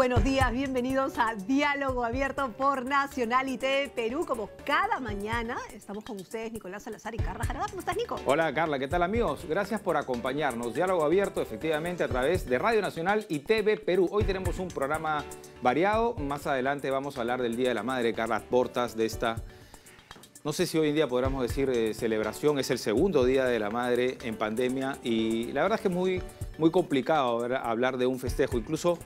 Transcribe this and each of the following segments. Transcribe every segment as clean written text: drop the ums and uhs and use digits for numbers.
buenos días, bienvenidos a Diálogo Abierto por Nacional y TV Perú. Como cada mañana, estamos con ustedes, Nicolás Salazar y Carla Jarabá. ¿Cómo estás, Nico? Hola, Carla, ¿qué tal, amigos? Gracias por acompañarnos. Diálogo Abierto, efectivamente, a través de Radio Nacional y TV Perú. Hoy tenemos un programa variado. Más adelante vamos a hablar del Día de la Madre, Carla, portas de esta... No sé si hoy en día podríamos decir celebración, es el segundo Día de la Madre en pandemia y la verdad es que es muy complicado, ¿verdad?, hablar de un festejo. Incluso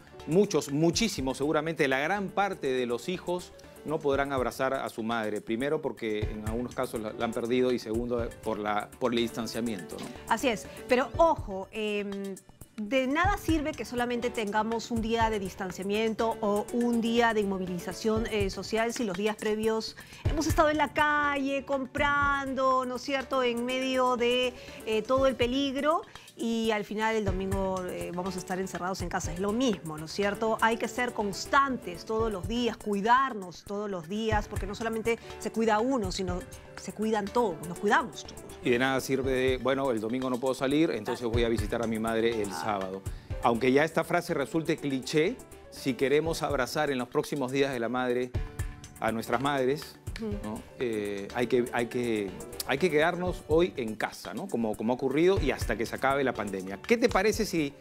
muchísimos, seguramente la gran parte de los hijos no podrán abrazar a su madre. Primero porque en algunos casos la han perdido y segundo por el distanciamiento, ¿no? Así es, pero ojo, de nada sirve que solamente tengamos un día de distanciamiento o un día de inmovilización social si los días previos hemos estado en la calle comprando, ¿no es cierto?, en medio de todo el peligro y al final el domingo vamos a estar encerrados en casa. Es lo mismo, ¿no es cierto? Hay que ser constantes todos los días, cuidarnos todos los días, porque no solamente se cuida uno, sino se cuidan todos, nos cuidamos todos. Y de nada sirve de, bueno, el domingo no puedo salir, entonces voy a visitar a mi madre el sábado. Aunque ya esta frase resulte cliché, si queremos abrazar en los próximos días de la madre a nuestras madres, ¿no? Hay que quedarnos hoy en casa, ¿no? Como ha ocurrido y hasta que se acabe la pandemia. ¿Qué te parece si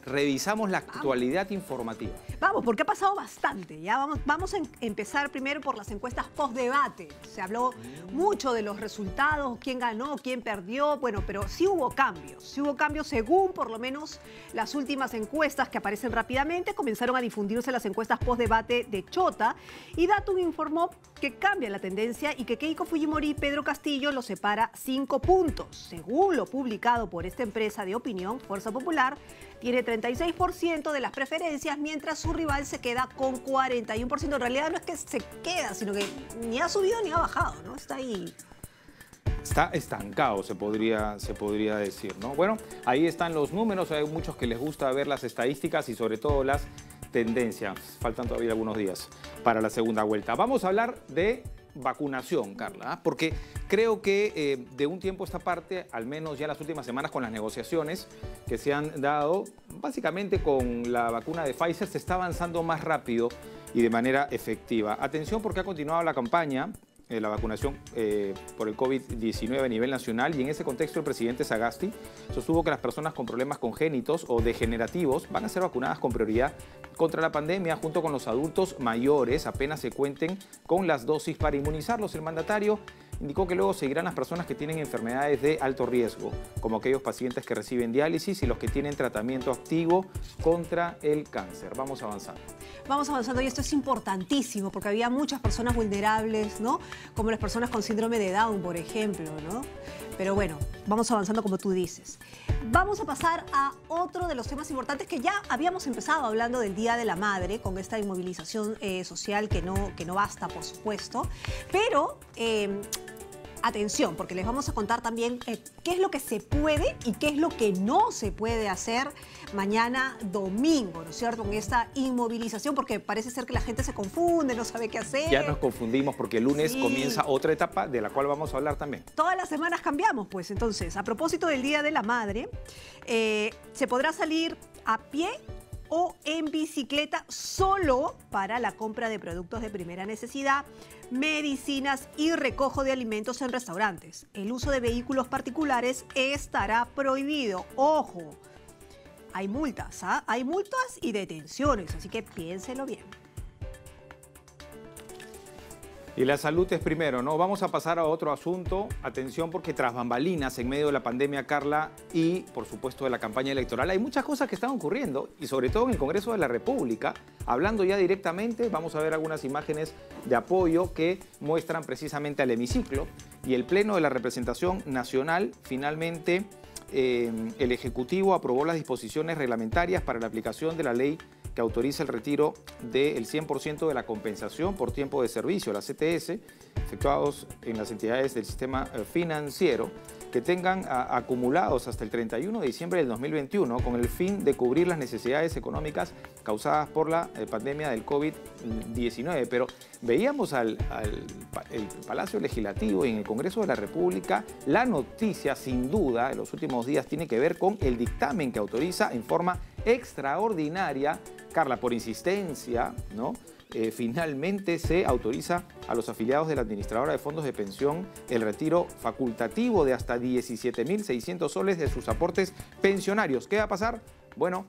revisamos la actualidad informativa? Vamos, porque ha pasado bastante. Ya vamos a empezar primero por las encuestas post-debate. Se habló mucho de los resultados, quién ganó, quién perdió. Bueno, pero sí hubo cambios. Sí hubo cambios según por lo menos las últimas encuestas que aparecen rápidamente. Comenzaron a difundirse las encuestas post-debate de Chota y Datum informó que cambia la tendencia y que Keiko Fujimori y Pedro Castillo los separa 5 puntos. Según lo publicado por esta empresa de opinión, Fuerza Popular, tiene 36% de las preferencias, mientras su rival se queda con 41%. En realidad no es que se queda, sino que ni ha subido ni ha bajado, ¿no? Está ahí. Está estancado, se podría decir, ¿no? Bueno, ahí están los números. Hay muchos que les gusta ver las estadísticas y sobre todo las tendencias. Faltan todavía algunos días para la segunda vuelta. Vamos a hablar de vacunación, Carla, porque creo que de un tiempo a esta parte, al menos ya las últimas semanas con las negociaciones que se han dado, básicamente con la vacuna de Pfizer se está avanzando más rápido y de manera efectiva. Atención porque ha continuado la campaña, la vacunación por el COVID-19 a nivel nacional y en ese contexto el presidente Sagasti sostuvo que las personas con problemas congénitos o degenerativos van a ser vacunadas con prioridad contra la pandemia junto con los adultos mayores apenas se cuenten con las dosis para inmunizarlos. El mandatario indicó que luego seguirán las personas que tienen enfermedades de alto riesgo, como aquellos pacientes que reciben diálisis y los que tienen tratamiento activo contra el cáncer. Vamos avanzando. Vamos avanzando y esto es importantísimo porque había muchas personas vulnerables, ¿no? Como las personas con síndrome de Down, por ejemplo, ¿no? Pero bueno, vamos avanzando como tú dices. Vamos a pasar a otro de los temas importantes que ya habíamos empezado hablando del Día de la Madre, con esta inmovilización social que no basta, por supuesto. Pero atención, porque les vamos a contar también qué es lo que se puede y qué es lo que no se puede hacer mañana domingo, ¿no es cierto? Con esta inmovilización, porque parece ser que la gente se confunde, no sabe qué hacer. Ya nos confundimos porque el lunes comienza otra etapa de la cual vamos a hablar también. Todas las semanas cambiamos, pues. Entonces, a propósito del Día de la Madre, se podrá salir a pie o en bicicleta solo para la compra de productos de primera necesidad, medicinas y recojo de alimentos en restaurantes. El uso de vehículos particulares estará prohibido. ¡Ojo! Hay multas, ¿ah? Hay multas y detenciones, así que piénselo bien. Y la salud es primero, ¿no? Vamos a pasar a otro asunto. Atención porque tras bambalinas, en medio de la pandemia, Carla, y por supuesto de la campaña electoral, hay muchas cosas que están ocurriendo y sobre todo en el Congreso de la República. Hablando ya directamente, vamos a ver algunas imágenes de apoyo que muestran precisamente al hemiciclo y el Pleno de la Representación Nacional. Finalmente, el Ejecutivo aprobó las disposiciones reglamentarias para la aplicación de la ley que autoriza el retiro del 100% de la compensación por tiempo de servicio, la CTS, efectuados en las entidades del sistema financiero, que tengan acumulados hasta el 31 de diciembre del 2021 con el fin de cubrir las necesidades económicas causadas por la pandemia del COVID-19. Pero veíamos el Palacio Legislativo y en el Congreso de la República, la noticia sin duda en los últimos días tiene que ver con el dictamen que autoriza en forma extraordinaria, Carla, por insistencia, ¿no? Finalmente se autoriza a los afiliados de la administradora de fondos de pensión el retiro facultativo de hasta 17.600 soles de sus aportes pensionarios. ¿Qué va a pasar? Bueno,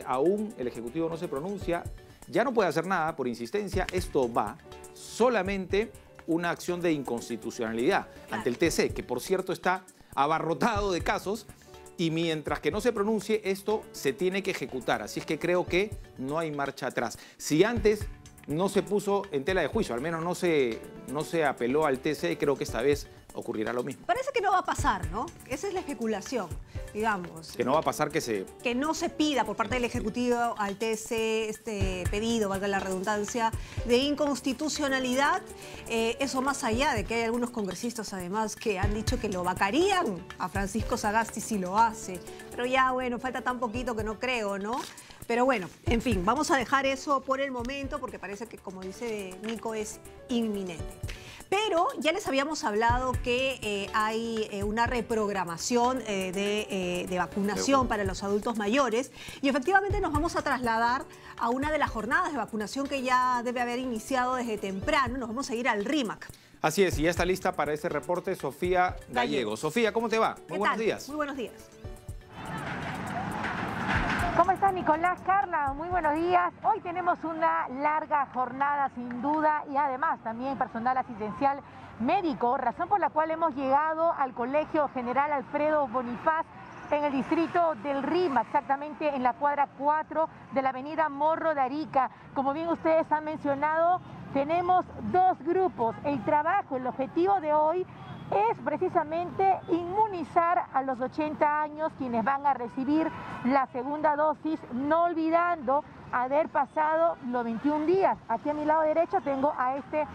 aún el Ejecutivo no se pronuncia, ya no puede hacer nada por insistencia, esto va solamente una acción de inconstitucionalidad ante el TC, que por cierto está abarrotado de casos, y mientras que no se pronuncie, esto se tiene que ejecutar. Así es que creo que no hay marcha atrás. Si antes no se puso en tela de juicio, al menos no se apeló al TC, creo que esta vez ocurrirá lo mismo. Parece que no va a pasar, ¿no? Esa es la especulación, digamos. Que no va a pasar que no se pida por parte del Ejecutivo al TC este pedido, valga la redundancia, de inconstitucionalidad. Eso más allá de que hay algunos congresistas, además, que han dicho que lo vacarían a Francisco Sagasti si lo hace. Pero ya, bueno, falta tan poquito que no creo, ¿no? Pero bueno, en fin, vamos a dejar eso por el momento porque parece que, como dice Nico, es inminente. Pero ya les habíamos hablado que hay una reprogramación de vacunación para los adultos mayores y efectivamente nos vamos a trasladar a una de las jornadas de vacunación que ya debe haber iniciado desde temprano. Nos vamos a ir al RIMAC. Así es, y ya está lista para ese reporte Sofía Gallego. Sofía, ¿cómo te va? Muy buenos días. Muy buenos días. ¿Cómo estás, Nicolás? Carla, muy buenos días. Hoy tenemos una larga jornada, sin duda, y además también personal asistencial médico, razón por la cual hemos llegado al Colegio General Alfredo Bonifaz en el distrito del Rima, exactamente en la cuadra 4 de la avenida Morro de Arica. Como bien ustedes han mencionado, tenemos dos grupos. El trabajo, el objetivo de hoy es precisamente inmunizar a los 80 años quienes van a recibir la segunda dosis, no olvidando haber pasado los 21 días. Aquí a mi lado derecho tengo a este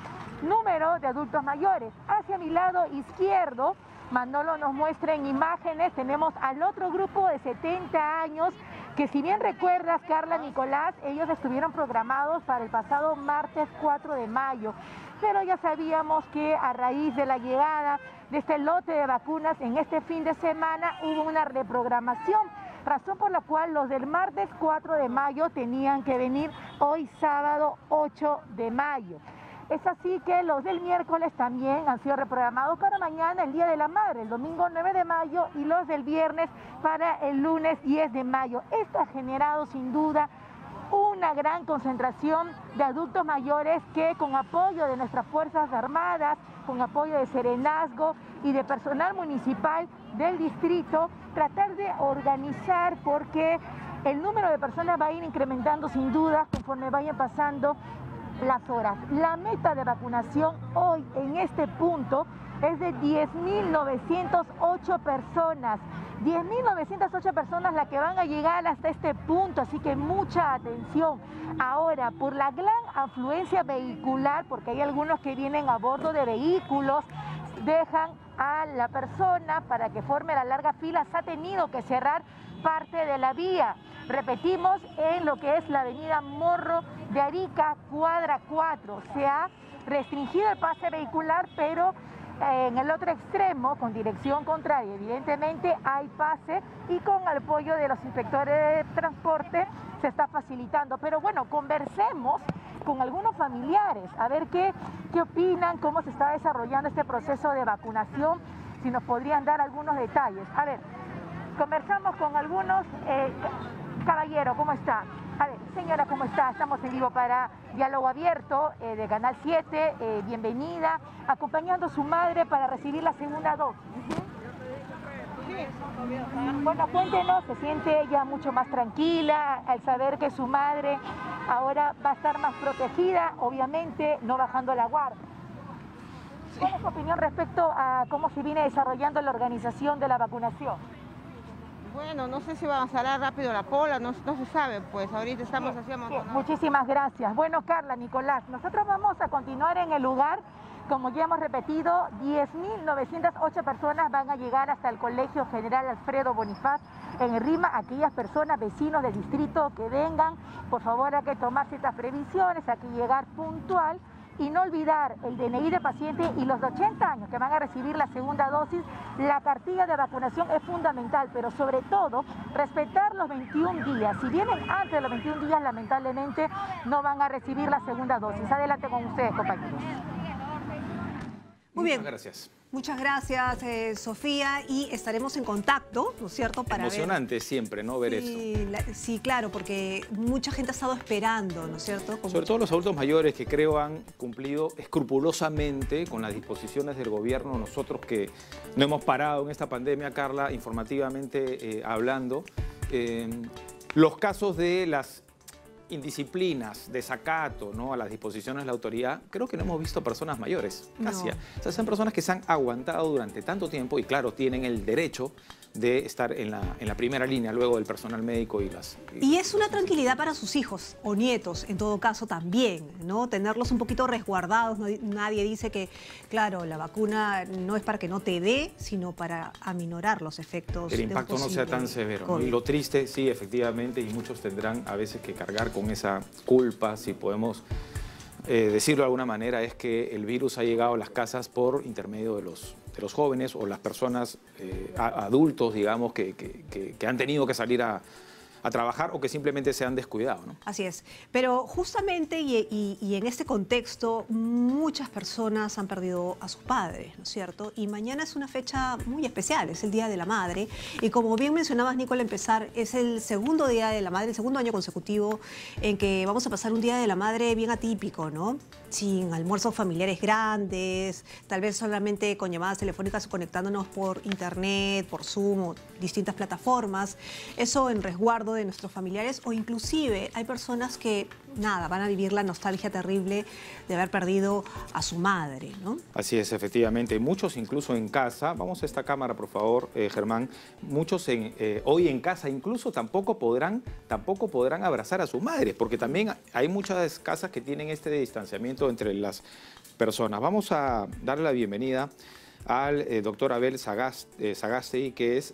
número de adultos mayores. Hacia mi lado izquierdo, Manolo nos muestra en imágenes, tenemos al otro grupo de 70 años que, si bien recuerdas, Carla, Nicolás, ellos estuvieron programados para el pasado martes 4 de mayo. Pero ya sabíamos que a raíz de la llegada de este lote de vacunas en este fin de semana hubo una reprogramación, razón por la cual los del martes 4 de mayo tenían que venir hoy sábado 8 de mayo. Es así que los del miércoles también han sido reprogramados para mañana, el Día de la Madre, el domingo 9 de mayo, y los del viernes para el lunes 10 de mayo. Esto ha generado sin duda una gran concentración de adultos mayores que, con apoyo de nuestras Fuerzas Armadas, con apoyo de Serenazgo y de personal municipal del distrito, tratar de organizar, porque el número de personas va a ir incrementando sin duda conforme vayan pasando las horas. La meta de vacunación hoy en este punto es de 10.908 personas. 10.908 personas las que van a llegar hasta este punto, así que mucha atención. Ahora, por la gran afluencia vehicular, porque hay algunos que vienen a bordo de vehículos, dejan a la persona para que forme la larga fila, se ha tenido que cerrar parte de la vía. Repetimos, en lo que es la avenida Morro de Arica, cuadra 4, se ha restringido el pase vehicular, pero en el otro extremo, con dirección contraria, evidentemente hay pase, y con el apoyo de los inspectores de transporte se está facilitando. Pero bueno, conversemos con algunos familiares, a ver qué opinan, cómo se está desarrollando este proceso de vacunación, si nos podrían dar algunos detalles. A ver, conversamos con algunos. Caballero, ¿cómo está? A ver, señora, ¿cómo está? Estamos en vivo para Diálogo Abierto de Canal 7. Bienvenida, acompañando a su madre para recibir la segunda dosis. Bueno, cuéntenos, ¿se siente ella mucho más tranquila al saber que su madre ahora va a estar más protegida, obviamente no bajando la guardia? ¿Cuál es su opinión respecto a cómo se viene desarrollando la organización de la vacunación? Bueno, no sé si va a avanzar rápido la cola, no se sabe, pues ahorita estamos haciendo... Muchísimas gracias. Bueno, Carla, Nicolás, nosotros vamos a continuar en el lugar. Como ya hemos repetido, 10.908 personas van a llegar hasta el Colegio General Alfredo Bonifaz en el Rima. Aquellas personas, vecinos del distrito que vengan, por favor hay que tomar ciertas previsiones, hay que llegar puntual, y no olvidar el DNI del paciente y los de 80 años que van a recibir la segunda dosis. La cartilla de vacunación es fundamental, pero sobre todo respetar los 21 días. Si vienen antes de los 21 días, lamentablemente no van a recibir la segunda dosis. Adelante con ustedes, compañeros. Muy bien. Muchas gracias. Muchas gracias, Sofía, y estaremos en contacto, ¿no es cierto? Para Emocionante ver... siempre, ¿no? Ver esto. Sí, claro, porque mucha gente ha estado esperando, ¿no es cierto? Sobre todo los adultos mayores que creo han cumplido escrupulosamente con las disposiciones del gobierno. Nosotros que no hemos parado en esta pandemia, Carla, informativamente hablando, los casos de las indisciplinas, desacato, ¿no?, a las disposiciones de la autoridad, creo que no hemos visto personas mayores, casi. No. O sea, son personas que se han aguantado durante tanto tiempo y, claro, tienen el derecho de estar en la primera línea luego del personal médico y las... Y es una tranquilidad para sus hijos o nietos, en todo caso también, ¿no? Tenerlos un poquito resguardados. Nadie dice que, claro, la vacuna no es para que no te dé, sino para aminorar los efectos. El impacto no sea tan severo, ¿no? Y lo triste, sí, efectivamente, y muchos tendrán a veces que cargar con esa culpa, si podemos decirlo de alguna manera, es que el virus ha llegado a las casas por intermedio de los jóvenes o las personas adultos, digamos, que han tenido que salir a trabajar o que simplemente se han descuidado, ¿no? Así es. Pero justamente y en este contexto, muchas personas han perdido a sus padres, ¿no es cierto? Y mañana es una fecha muy especial, es el Día de la Madre. Y como bien mencionabas, Nico, al empezar, es el segundo Día de la Madre, el segundo año consecutivo en que vamos a pasar un Día de la Madre bien atípico, ¿no? Sin almuerzos familiares grandes, tal vez solamente con llamadas telefónicas o conectándonos por internet, por Zoom o distintas plataformas. Eso en resguardo de nuestros familiares, o inclusive hay personas que, nada, van a vivir la nostalgia terrible de haber perdido a su madre, ¿no? Así es, efectivamente. Muchos incluso en casa, vamos a esta cámara, por favor, Germán, muchos hoy en casa incluso tampoco podrán abrazar a su madre, porque también hay muchas casas que tienen este distanciamiento entre las personas. Vamos a darle la bienvenida al doctor Abel Sagasti, que es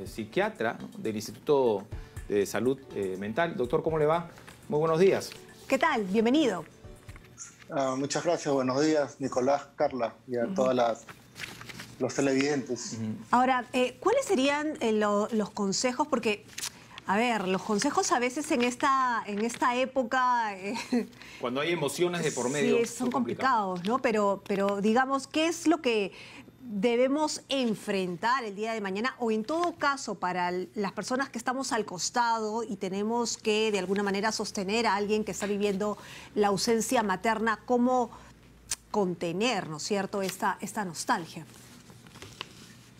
psiquiatra, ¿no?, del Instituto de Salud Mental. Doctor, ¿cómo le va? Muy buenos días. ¿Qué tal? Bienvenido. Muchas gracias, buenos días, Nicolás, Carla, y a todas los televidentes. Ahora, ¿cuáles serían los consejos? Porque, a ver, los consejos a veces en esta época... Cuando hay emociones de por medio. Sí, son complicados, ¿no? Pero digamos, ¿qué es lo que debemos enfrentar el día de mañana? O en todo caso, para las personas que estamos al costado y tenemos que de alguna manera sostener a alguien que está viviendo la ausencia materna, ¿cómo contener, ¿no es cierto?, esta nostalgia?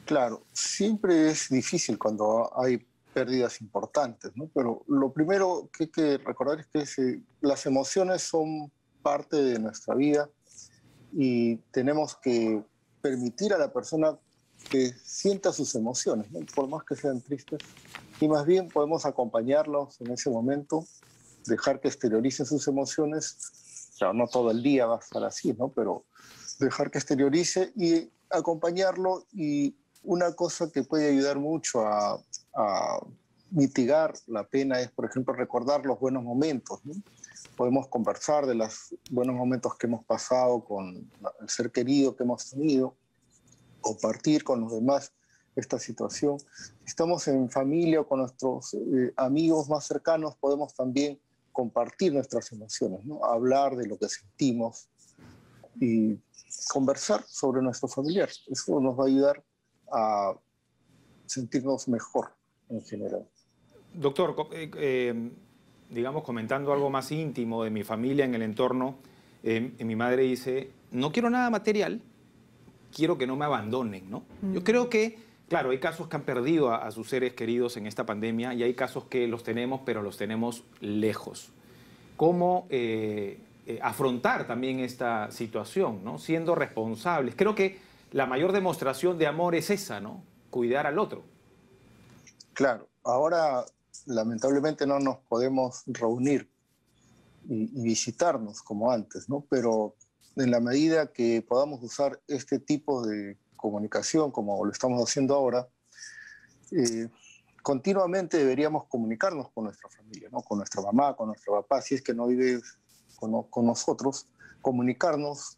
Claro, siempre es difícil cuando hay pérdidas importantes, ¿no? Pero lo primero que hay que recordar es que las emociones son parte de nuestra vida y tenemos que permitir a la persona que sienta sus emociones, ¿no?, por más que sean tristes, y más bien podemos acompañarlos en ese momento, dejar que exterioricen sus emociones. Claro, no todo el día va a estar así, ¿no?, pero dejar que exteriorice y acompañarlo. Y una cosa que puede ayudar mucho a mitigar la pena es, por ejemplo, recordar los buenos momentos, ¿no? Podemos conversar de los buenos momentos que hemos pasado con el ser querido que hemos tenido, compartir con los demás esta situación. Si estamos en familia o con nuestros amigos más cercanos, podemos también compartir nuestras emociones, ¿no? Hablar de lo que sentimos y conversar sobre nuestro familiar. Eso nos va a ayudar a sentirnos mejor en general. Doctor, digamos, comentando algo más íntimo de mi familia en el entorno, mi madre dice, no quiero nada material, quiero que no me abandonen, ¿no? Yo creo que, claro, hay casos que han perdido a sus seres queridos en esta pandemia y hay casos que los tenemos, pero los tenemos lejos. ¿Cómo afrontar también esta situación, ¿no?, siendo responsables? Creo que la mayor demostración de amor es esa, ¿no?, cuidar al otro. Claro, ahora lamentablemente no nos podemos reunir y visitarnos como antes, ¿no? Pero en la medida que podamos usar este tipo de comunicación, como lo estamos haciendo ahora, continuamente deberíamos comunicarnos con nuestra familia, ¿no?, con nuestra mamá, con nuestro papá, si es que no vive con nosotros, comunicarnos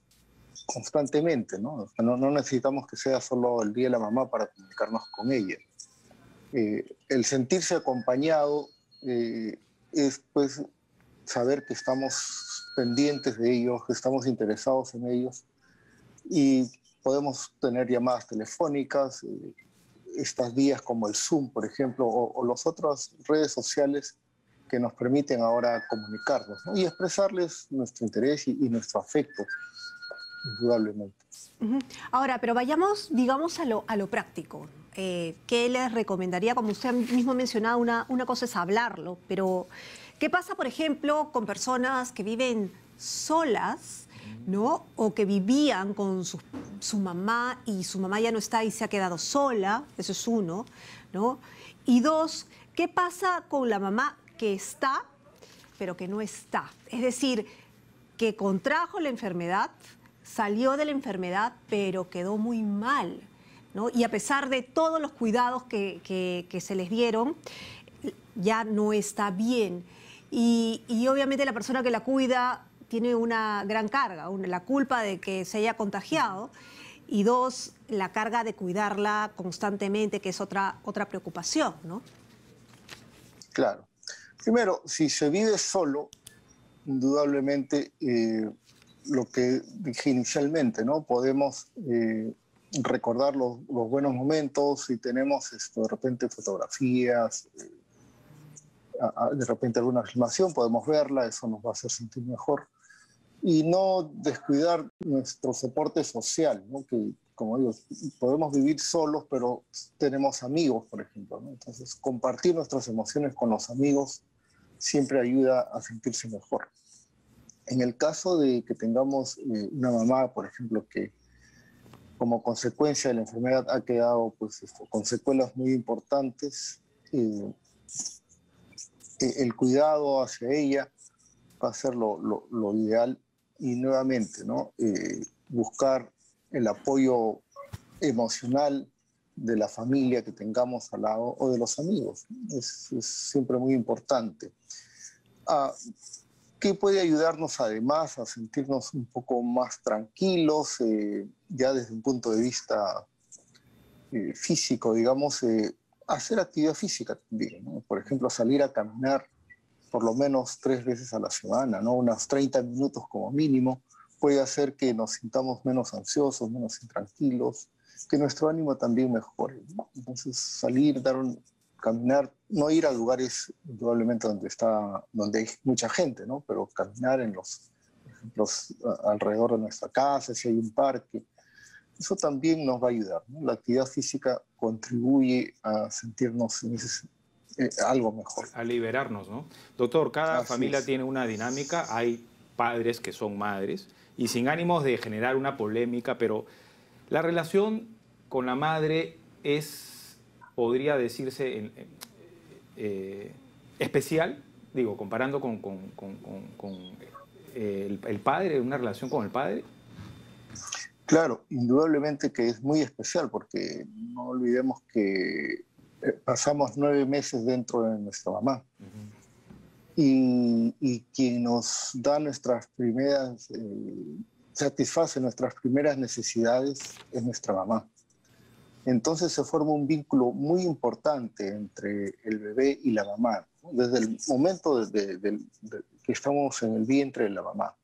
constantemente, ¿no? O sea, no necesitamos que sea solo el Día de la Mamá para comunicarnos con ella. El sentirse acompañado es pues saber que estamos pendientes de ellos, que estamos interesados en ellos y podemos tener llamadas telefónicas, estas vías como el Zoom, por ejemplo, o las otras redes sociales que nos permiten ahora comunicarnos, ¿no? Y expresarles nuestro interés y nuestro afecto, indudablemente. Ahora, pero vayamos, digamos, a lo práctico. ¿Qué les recomendaría? Como usted mismo ha mencionado, una cosa es hablarlo, pero ¿qué pasa, por ejemplo, con personas que viven solas, ¿no? O que vivían con su mamá y su mamá ya no está y se ha quedado sola? Eso es uno, ¿no? Y dos, ¿qué pasa con la mamá que está, pero que no está? Es decir, que contrajo la enfermedad, salió de la enfermedad, pero quedó muy mal, ¿no? Y a pesar de todos los cuidados que se les dieron, ya no está bien. Y obviamente la persona que la cuida tiene una gran carga, la culpa de que se haya contagiado, y dos, la carga de cuidarla constantemente, que es otra preocupación, ¿no? Claro. Primero, si se vive solo, indudablemente lo que dije inicialmente, ¿no? Podemos recordar los buenos momentos y tenemos de repente fotografías, de repente alguna filmación, podemos verla, eso nos va a hacer sentir mejor. Y no descuidar nuestro soporte social, ¿no? Que, como digo, podemos vivir solos, pero tenemos amigos, por ejemplo, ¿no? Entonces, compartir nuestras emociones con los amigos siempre ayuda a sentirse mejor. En el caso de que tengamos una mamá, por ejemplo, que como consecuencia de la enfermedad ha quedado pues, con secuelas muy importantes, el cuidado hacia ella va a ser lo ideal y nuevamente, ¿no? Buscar el apoyo emocional de la familia que tengamos al lado o de los amigos. Es siempre muy importante. ¿Qué puede ayudarnos además a sentirnos un poco más tranquilos, ya desde un punto de vista físico, digamos, hacer actividad física también, ¿no? Por ejemplo, salir a caminar por lo menos 3 veces a la semana, ¿no? Unos 30 minutos como mínimo, puede hacer que nos sintamos menos ansiosos, menos intranquilos, que nuestro ánimo también mejore, ¿no? Entonces, salir, caminar, no ir a lugares indudablemente donde hay mucha gente, ¿no? Pero caminar por ejemplo, alrededor de nuestra casa, si hay un parque, eso también nos va a ayudar, ¿no? La actividad física contribuye a sentirnos algo mejor. A liberarnos, ¿no? Doctor, cada familia tiene una dinámica, hay padres que son madres, y sin ánimos de generar una polémica, pero la relación con la madre podría decirse, especial, digo, comparando con el padre, una relación con el padre. Claro, indudablemente que es muy especial, porque no olvidemos que pasamos 9 meses dentro de nuestra mamá. Y quien nos da satisface nuestras primeras necesidades es nuestra mamá. Entonces se forma un vínculo muy importante entre el bebé y la mamá, ¿no? Desde el momento que estamos en el vientre de la mamá.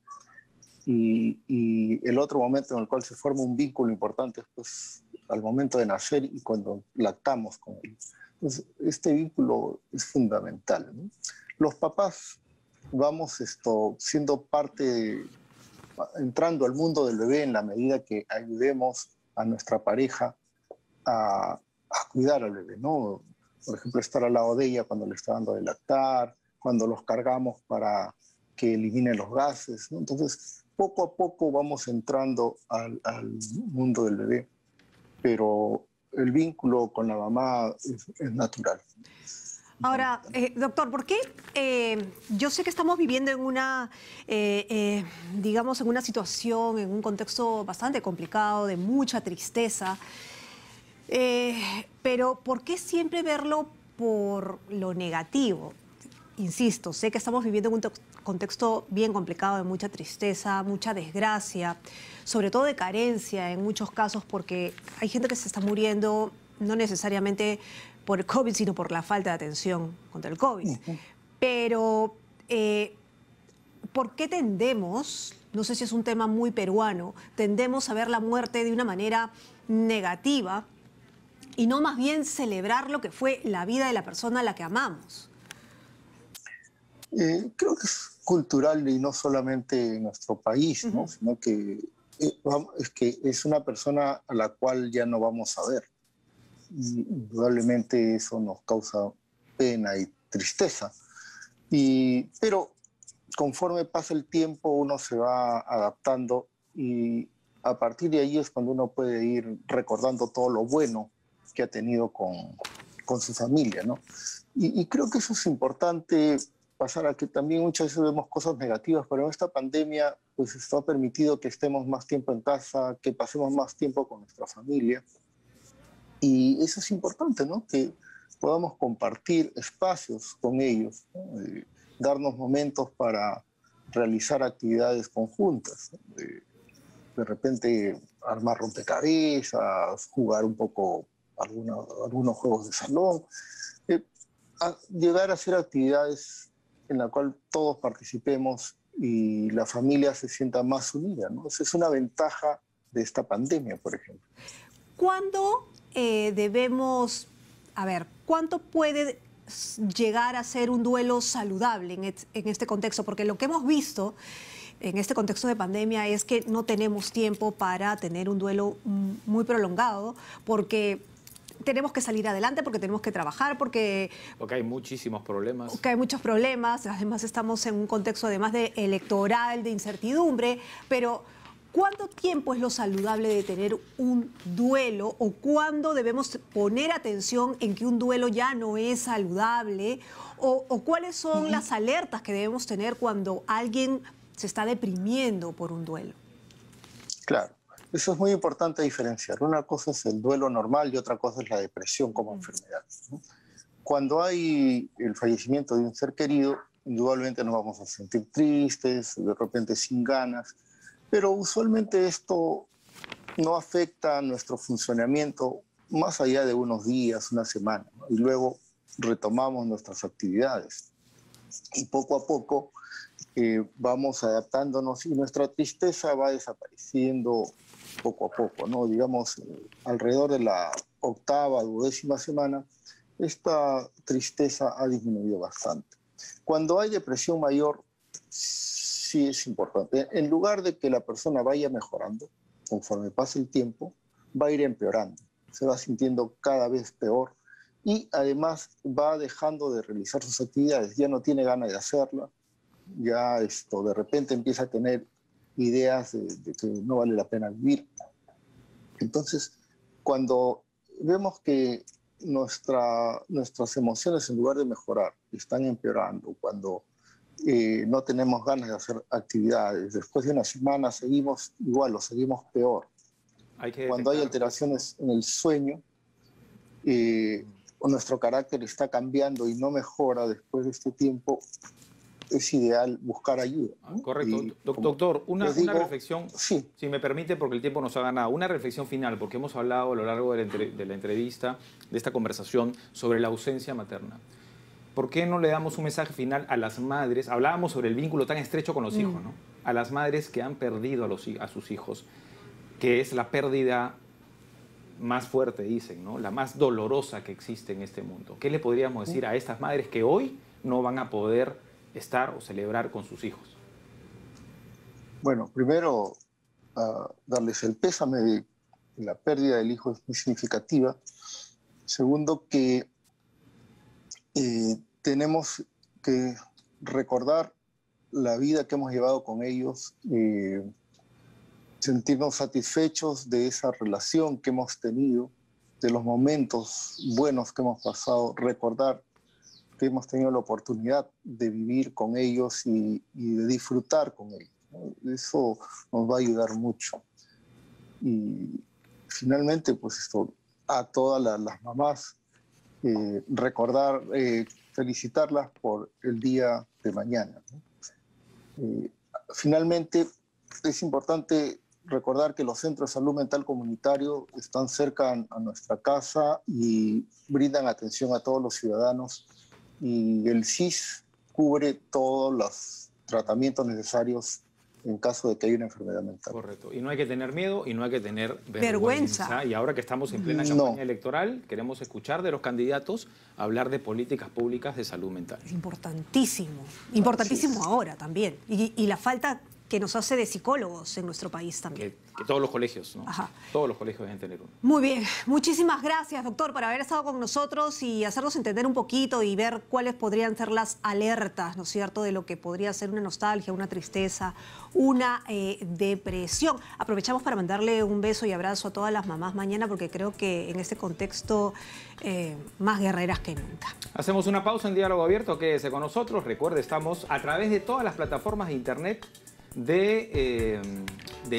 Y el otro momento en el cual se forma un vínculo importante es pues, al momento de nacer y cuando lactamos con él. Entonces, este vínculo es fundamental, ¿no? Los papás vamos siendo entrando al mundo del bebé en la medida que ayudemos a nuestra pareja a cuidar al bebé, ¿no? Por ejemplo, estar al lado de ella cuando le está dando de lactar, cuando los cargamos para que elimine los gases, ¿no? Entonces, poco a poco vamos entrando al mundo del bebé, pero el vínculo con la mamá es natural. Ahora, doctor, ¿por qué? Yo sé que estamos viviendo en digamos, en una situación, en un contexto bastante complicado, de mucha tristeza, pero ¿por qué siempre verlo por lo negativo? Insisto, sé que estamos viviendo en un contexto bien complicado, de mucha tristeza, mucha desgracia, sobre todo de carencia en muchos casos, porque hay gente que se está muriendo no necesariamente por el COVID, sino por la falta de atención contra el COVID. Pero, ¿por qué tendemos, no sé si es un tema muy peruano, tendemos a ver la muerte de una manera negativa y no más bien celebrar lo que fue la vida de la persona a la que amamos? Creo que es cultural y no solamente en nuestro país, ¿no? Sino que es una persona a la cual ya no vamos a ver. Y indudablemente eso nos causa pena y tristeza. Pero conforme pasa el tiempo uno se va adaptando y a partir de ahí es cuando uno puede ir recordando todo lo bueno que ha tenido con su familia, ¿no? Y creo que eso es importante, pasar a que también muchas veces vemos cosas negativas, pero en esta pandemia pues esto ha permitido que estemos más tiempo en casa, que pasemos más tiempo con nuestra familia. Y eso es importante, ¿no? Que podamos compartir espacios con ellos, ¿no? Darnos momentos para realizar actividades conjuntas, ¿no? De repente armar rompecabezas, jugar un poco algunos juegos de salón, llegar a hacer actividades en la cual todos participemos y la familia se sienta más unida, ¿no? Esa es una ventaja de esta pandemia, por ejemplo. ¿Cuándo debemos, cuánto puede llegar a ser un duelo saludable en este contexto? Porque lo que hemos visto en este contexto de pandemia es que no tenemos tiempo para tener un duelo muy prolongado, porque tenemos que salir adelante, porque tenemos que trabajar, porque hay muchísimos problemas. Porque hay muchos problemas, además estamos en un contexto además de electoral, de incertidumbre, pero ¿cuánto tiempo es lo saludable de tener un duelo o cuándo debemos poner atención en que un duelo ya no es saludable o cuáles son las alertas que debemos tener cuando alguien se está deprimiendo por un duelo? Claro, eso es muy importante diferenciar. Una cosa es el duelo normal y otra cosa es la depresión como enfermedad, ¿no? Cuando hay el fallecimiento de un ser querido, indudablemente nos vamos a sentir tristes, de repente sin ganas, pero usualmente esto no afecta a nuestro funcionamiento más allá de unos días, una semana, ¿no? Y luego retomamos nuestras actividades. Y poco a poco vamos adaptándonos y nuestra tristeza va desapareciendo poco a poco, ¿no? Digamos, alrededor de la 8ª, 10ª semana, esta tristeza ha disminuido bastante. Cuando hay depresión mayor, sí es importante. En lugar de que la persona vaya mejorando, conforme pasa el tiempo, va a ir empeorando. Se va sintiendo cada vez peor y además va dejando de realizar sus actividades. Ya no tiene ganas de hacerla, ya de repente empieza a tener ideas de que no vale la pena vivir. Entonces, cuando vemos que nuestras emociones, en lugar de mejorar, están empeorando, cuando no tenemos ganas de hacer actividades, después de una semana seguimos igual o seguimos peor. Cuando hay alteraciones en el sueño, nuestro carácter está cambiando y no mejora después de este tiempo, es ideal buscar ayuda, ¿no? Correcto. Doctor, una reflexión, sí, si me permite, porque el tiempo nos ha ganado. Una reflexión final, porque hemos hablado a lo largo de la entrevista, de esta conversación, sobre la ausencia materna. ¿Por qué no le damos un mensaje final a las madres? Hablábamos sobre el vínculo tan estrecho con los hijos, ¿no? A las madres que han perdido a sus hijos, que es la pérdida más fuerte, dicen, ¿no? La más dolorosa que existe en este mundo. ¿Qué le podríamos decir a estas madres que hoy no van a poder estar o celebrar con sus hijos? Bueno, primero, darles el pésame de la pérdida del hijo es muy significativa. Segundo, que tenemos que recordar la vida que hemos llevado con ellos, sentirnos satisfechos de esa relación que hemos tenido, de los momentos buenos que hemos pasado, recordar que hemos tenido la oportunidad de vivir con ellos y de disfrutar con ellos, ¿no? Eso nos va a ayudar mucho. Y finalmente, pues a todas las mamás, felicitarlas por el día de mañana, ¿no? Finalmente, es importante recordar que los centros de salud mental comunitario están cerca a nuestra casa y brindan atención a todos los ciudadanos, y el CIS cubre todos los tratamientos necesarios en caso de que haya una enfermedad mental. Correcto. Y no hay que tener miedo y no hay que tener Vergüenza. vergüenza. Y ahora que estamos en plena campaña electoral, queremos escuchar de los candidatos hablar de políticas públicas de salud mental. Es importantísimo. Importantísimo ahora también. Y la falta que nos hace de psicólogos en nuestro país también. Que todos los colegios, ¿no? Ajá. Todos los colegios deben tener uno. Muy bien. Muchísimas gracias, doctor, por haber estado con nosotros y hacernos entender un poquito y ver cuáles podrían ser las alertas, ¿no es cierto?, de lo que podría ser una nostalgia, una tristeza, una depresión. Aprovechamos para mandarle un beso y abrazo a todas las mamás mañana, porque creo que en este contexto más guerreras que nunca. Hacemos una pausa en Diálogo Abierto. Quédese con nosotros. Recuerde, estamos a través de todas las plataformas de internet del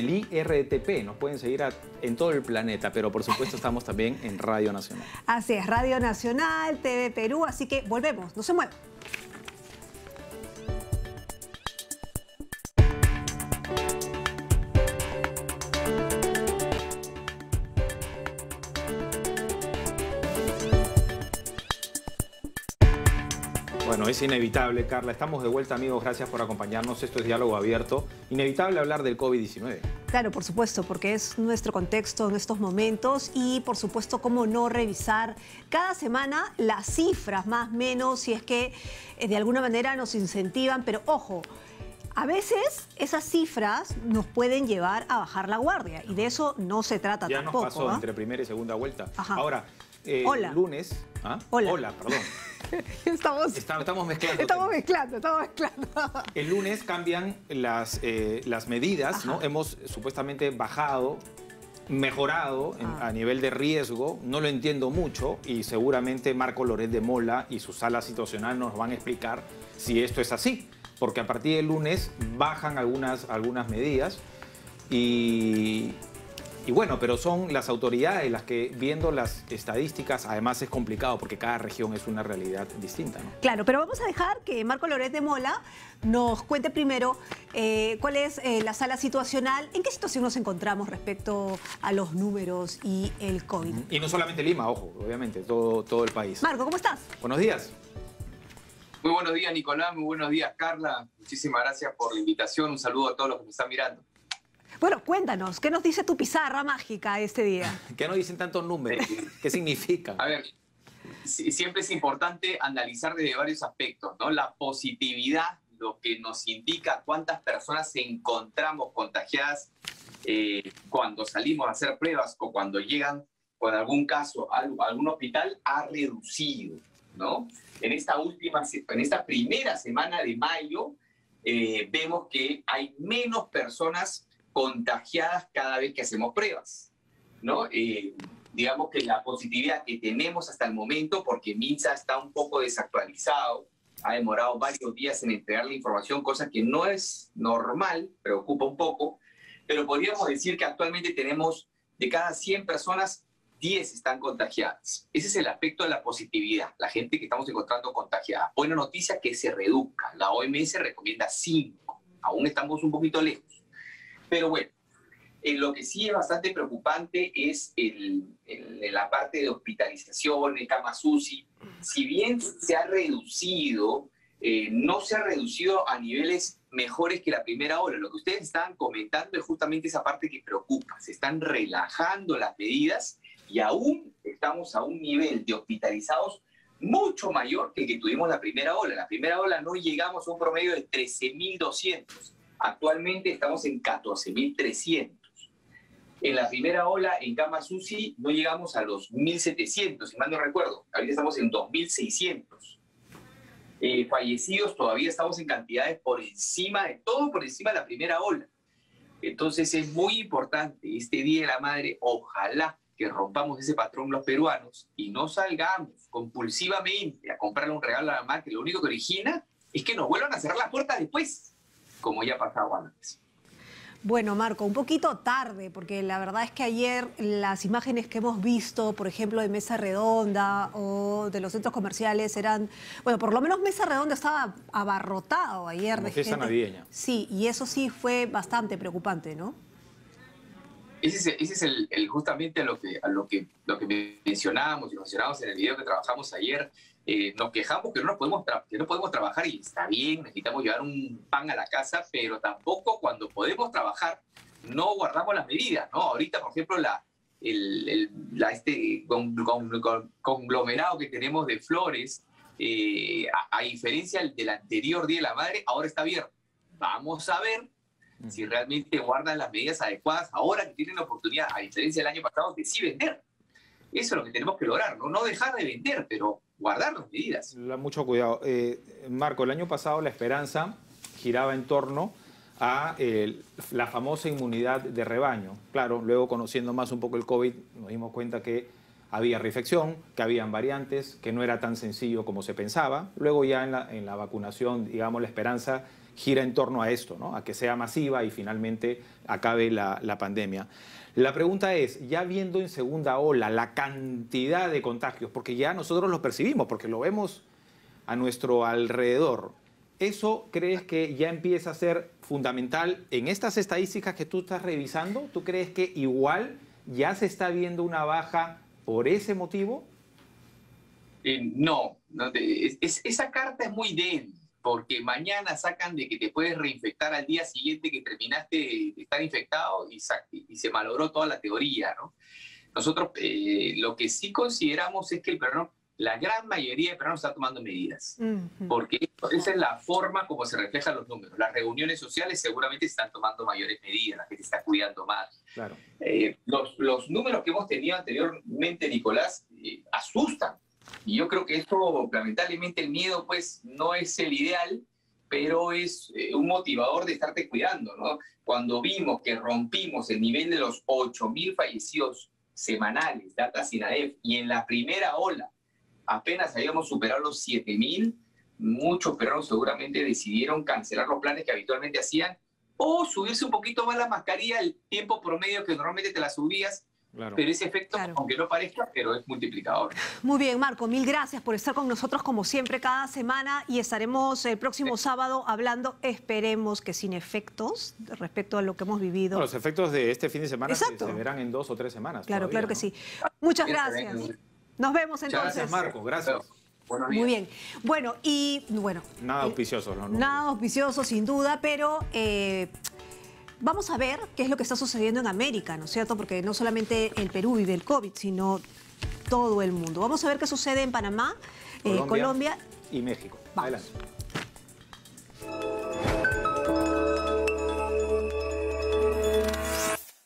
IRTP. Nos pueden seguir en todo el planeta, pero por supuesto estamos también en Radio Nacional. Así es, Radio Nacional, TV Perú, así que volvemos, no se muevan. Bueno, es inevitable, Carla. Estamos de vuelta, amigos. Gracias por acompañarnos. Esto es Diálogo Abierto. Inevitable hablar del COVID-19. Claro, por supuesto, porque es nuestro contexto en estos momentos y, por supuesto, cómo no revisar cada semana las cifras, más o menos, si es que de alguna manera nos incentivan. Pero, ojo, a veces esas cifras nos pueden llevar a bajar la guardia y de eso no se trata ya tampoco. Ya nos pasó entre primera y segunda vuelta. Ajá. Ahora, Hola. Lunes... ¿Ah? Hola. Hola, perdón. Estamos mezclando. Estamos mezclando. El lunes cambian las medidas, ¿no? Hemos supuestamente bajado, mejorado a nivel de riesgo. No lo entiendo mucho y seguramente Marco Loret de Mola y su sala situacional nos van a explicar si esto es así. Porque a partir del lunes bajan algunas medidas y bueno, pero son las autoridades las que, viendo las estadísticas, además es complicado porque cada región es una realidad distinta, ¿no? Claro, pero vamos a dejar que Marco Loret de Mola nos cuente primero cuál es la sala situacional, en qué situación nos encontramos respecto a los números y el COVID. Y no solamente Lima, ojo, obviamente, todo el país. Marco, ¿cómo estás? Buenos días. Muy buenos días, Nicolás. Muy buenos días, Carla. Muchísimas gracias por la invitación. Un saludo a todos los que me están mirando. Bueno, cuéntanos, ¿qué nos dice tu pizarra mágica este día? ¿Qué nos dicen tantos números? ¿Qué significa? A ver, siempre es importante analizar desde varios aspectos, ¿no? La positividad, lo que nos indica cuántas personas encontramos contagiadas cuando salimos a hacer pruebas o cuando llegan con algún caso a algún hospital, ha reducido, ¿no? En esta primera semana de mayo vemos que hay menos personas contagiadas cada vez que hacemos pruebas, ¿no? Digamos que la positividad que tenemos hasta el momento, porque MINSA está un poco desactualizado, ha demorado varios días en entregar la información, cosa que no es normal, preocupa un poco, pero podríamos decir que actualmente tenemos de cada 100 personas, 10 están contagiadas. Ese es el aspecto de la positividad, la gente que estamos encontrando contagiada. Buena noticia, que se reduzca. La OMS recomienda 5, aún estamos un poquito lejos. Pero bueno, lo que sí es bastante preocupante es la parte de hospitalización, de camas UCI. Si bien se ha reducido, no se ha reducido a niveles mejores que la primera ola. Lo que ustedes estaban comentando es justamente esa parte que preocupa. Se están relajando las medidas y aún estamos a un nivel de hospitalizados mucho mayor que el que tuvimos la primera ola. La primera ola no llegamos a un promedio de 13.200. Actualmente estamos en 14.300. En la primera ola, en camas UCI, no llegamos a los 1.700, si mal no recuerdo. Ahorita estamos en 2.600. Fallecidos todavía estamos en cantidades por encima de la primera ola. Entonces es muy importante este Día de la Madre, ojalá que rompamos ese patrón los peruanos y no salgamos compulsivamente a comprarle un regalo a la mamá, que lo único que origina es que nos vuelvan a cerrar la puerta después, como ya pasaba antes. Bueno, Marco, un poquito tarde, porque la verdad es que ayer las imágenes que hemos visto, por ejemplo, de Mesa Redonda o de los centros comerciales eran, bueno, por lo menos Mesa Redonda estaba abarrotado ayer Como de fiesta gente. navideña. Sí, y eso sí fue bastante preocupante, ¿no? Ese es justamente lo que mencionábamos en el video que trabajamos ayer. Nos quejamos que no podemos trabajar y está bien, necesitamos llevar un pan a la casa, pero tampoco cuando podemos trabajar no guardamos las medidas, ¿no? Ahorita, por ejemplo, este conglomerado que tenemos de Flores, a diferencia del anterior Día de la Madre, ahora está abierto. Vamos a ver si realmente guardan las medidas adecuadas ahora que tienen la oportunidad, a diferencia del año pasado, de sí vender. Eso es lo que tenemos que lograr, no dejar de vender, pero guardar las medidas. Mucho cuidado. Marco, el año pasado la esperanza giraba en torno a la famosa inmunidad de rebaño. Claro, luego conociendo más un poco el COVID, nos dimos cuenta que había reinfección, que habían variantes, que no era tan sencillo como se pensaba. Luego ya en la vacunación, digamos, la esperanza gira en torno a esto, ¿no? A que sea masiva y finalmente acabe la pandemia. La pregunta es, ya viendo en segunda ola la cantidad de contagios, porque ya nosotros los percibimos, porque lo vemos a nuestro alrededor, ¿eso crees que ya empieza a ser fundamental en estas estadísticas que tú estás revisando? ¿Tú crees que igual ya se está viendo una baja por ese motivo? No, esa carta es muy débil, porque mañana sacan de que te puedes reinfectar al día siguiente que terminaste de estar infectado y se malogró toda la teoría, ¿no? Nosotros lo que sí consideramos es que la gran mayoría de peruanos está tomando medidas, porque esa es la forma como se reflejan los números. Las reuniones sociales seguramente están tomando mayores medidas, la gente está cuidando más. Claro. Los números que hemos tenido anteriormente, Nicolás, asustan. Y yo creo que esto, lamentablemente, el miedo pues no es el ideal, pero es un motivador de estarte cuidando, ¿no? Cuando vimos que rompimos el nivel de los 8.000 fallecidos semanales, datas INAEF, y en la primera ola apenas habíamos superado los 7.000, muchos peruanos seguramente decidieron cancelar los planes que habitualmente hacían o subirse un poquito más la mascarilla, el tiempo promedio que normalmente te la subías. Claro. Pero ese efecto, aunque no parezca, pero es multiplicador. Muy bien, Marco, mil gracias por estar con nosotros como siempre cada semana y estaremos el próximo sábado hablando, esperemos que sin efectos respecto a lo que hemos vivido. No, los efectos de este fin de semana se verán en 2 o 3 semanas. Claro, todavía, claro que sí. Muchas gracias. Nos vemos entonces. Gracias, Marco, gracias. Buenos días. Muy bien. Bueno, nada auspicioso, ¿no? Nada auspicioso, sin duda, pero vamos a ver qué es lo que está sucediendo en América, ¿no es cierto? Porque no solamente el Perú vive el COVID, sino todo el mundo. Vamos a ver qué sucede en Panamá, Colombia y México. Vamos. Adelante.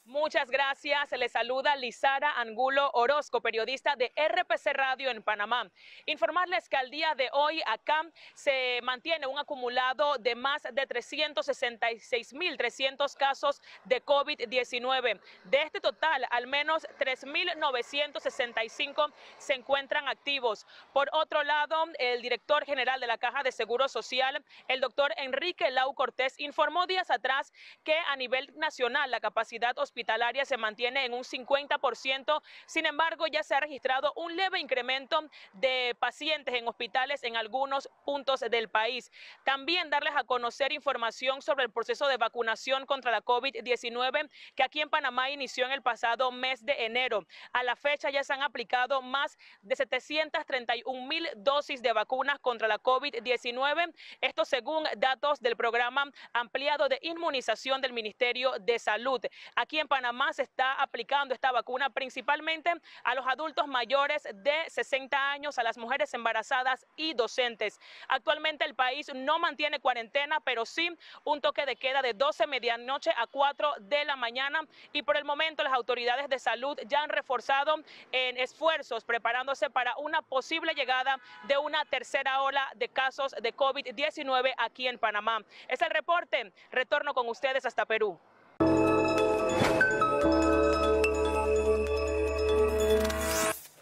Muchas gracias. Se le saluda Lizara Angulo Orozco, periodista de RPC Radio en Panamá. Informarles que al día de hoy acá se mantiene un acumulado de más de 366.300 casos de COVID-19. De este total, al menos 3.965 se encuentran activos. Por otro lado, el director general de la Caja de Seguro Social, el doctor Enrique Lau Cortés, informó días atrás que a nivel nacional la capacidad hospitalaria se mantiene en un 50%, sin embargo ya se ha registrado un leve incremento de pacientes en hospitales en algunos puntos del país. También darles a conocer información sobre el proceso de vacunación contra la COVID-19 que aquí en Panamá inició en el pasado mes de enero. A la fecha ya se han aplicado más de 731.000 dosis de vacunas contra la COVID-19, esto según datos del programa ampliado de inmunización del Ministerio de Salud. Aquí en Panamá se está aplicando esta vacuna principalmente a los adultos mayores de 60 años, a las mujeres embarazadas y docentes. Actualmente el país no mantiene cuarentena, pero sí un toque de queda de 12 medianoche a 4 de la mañana y por el momento las autoridades de salud ya han reforzado en esfuerzos preparándose para una posible llegada de una tercera ola de casos de COVID-19 aquí en Panamá. Es el reporte. Retorno con ustedes hasta Perú.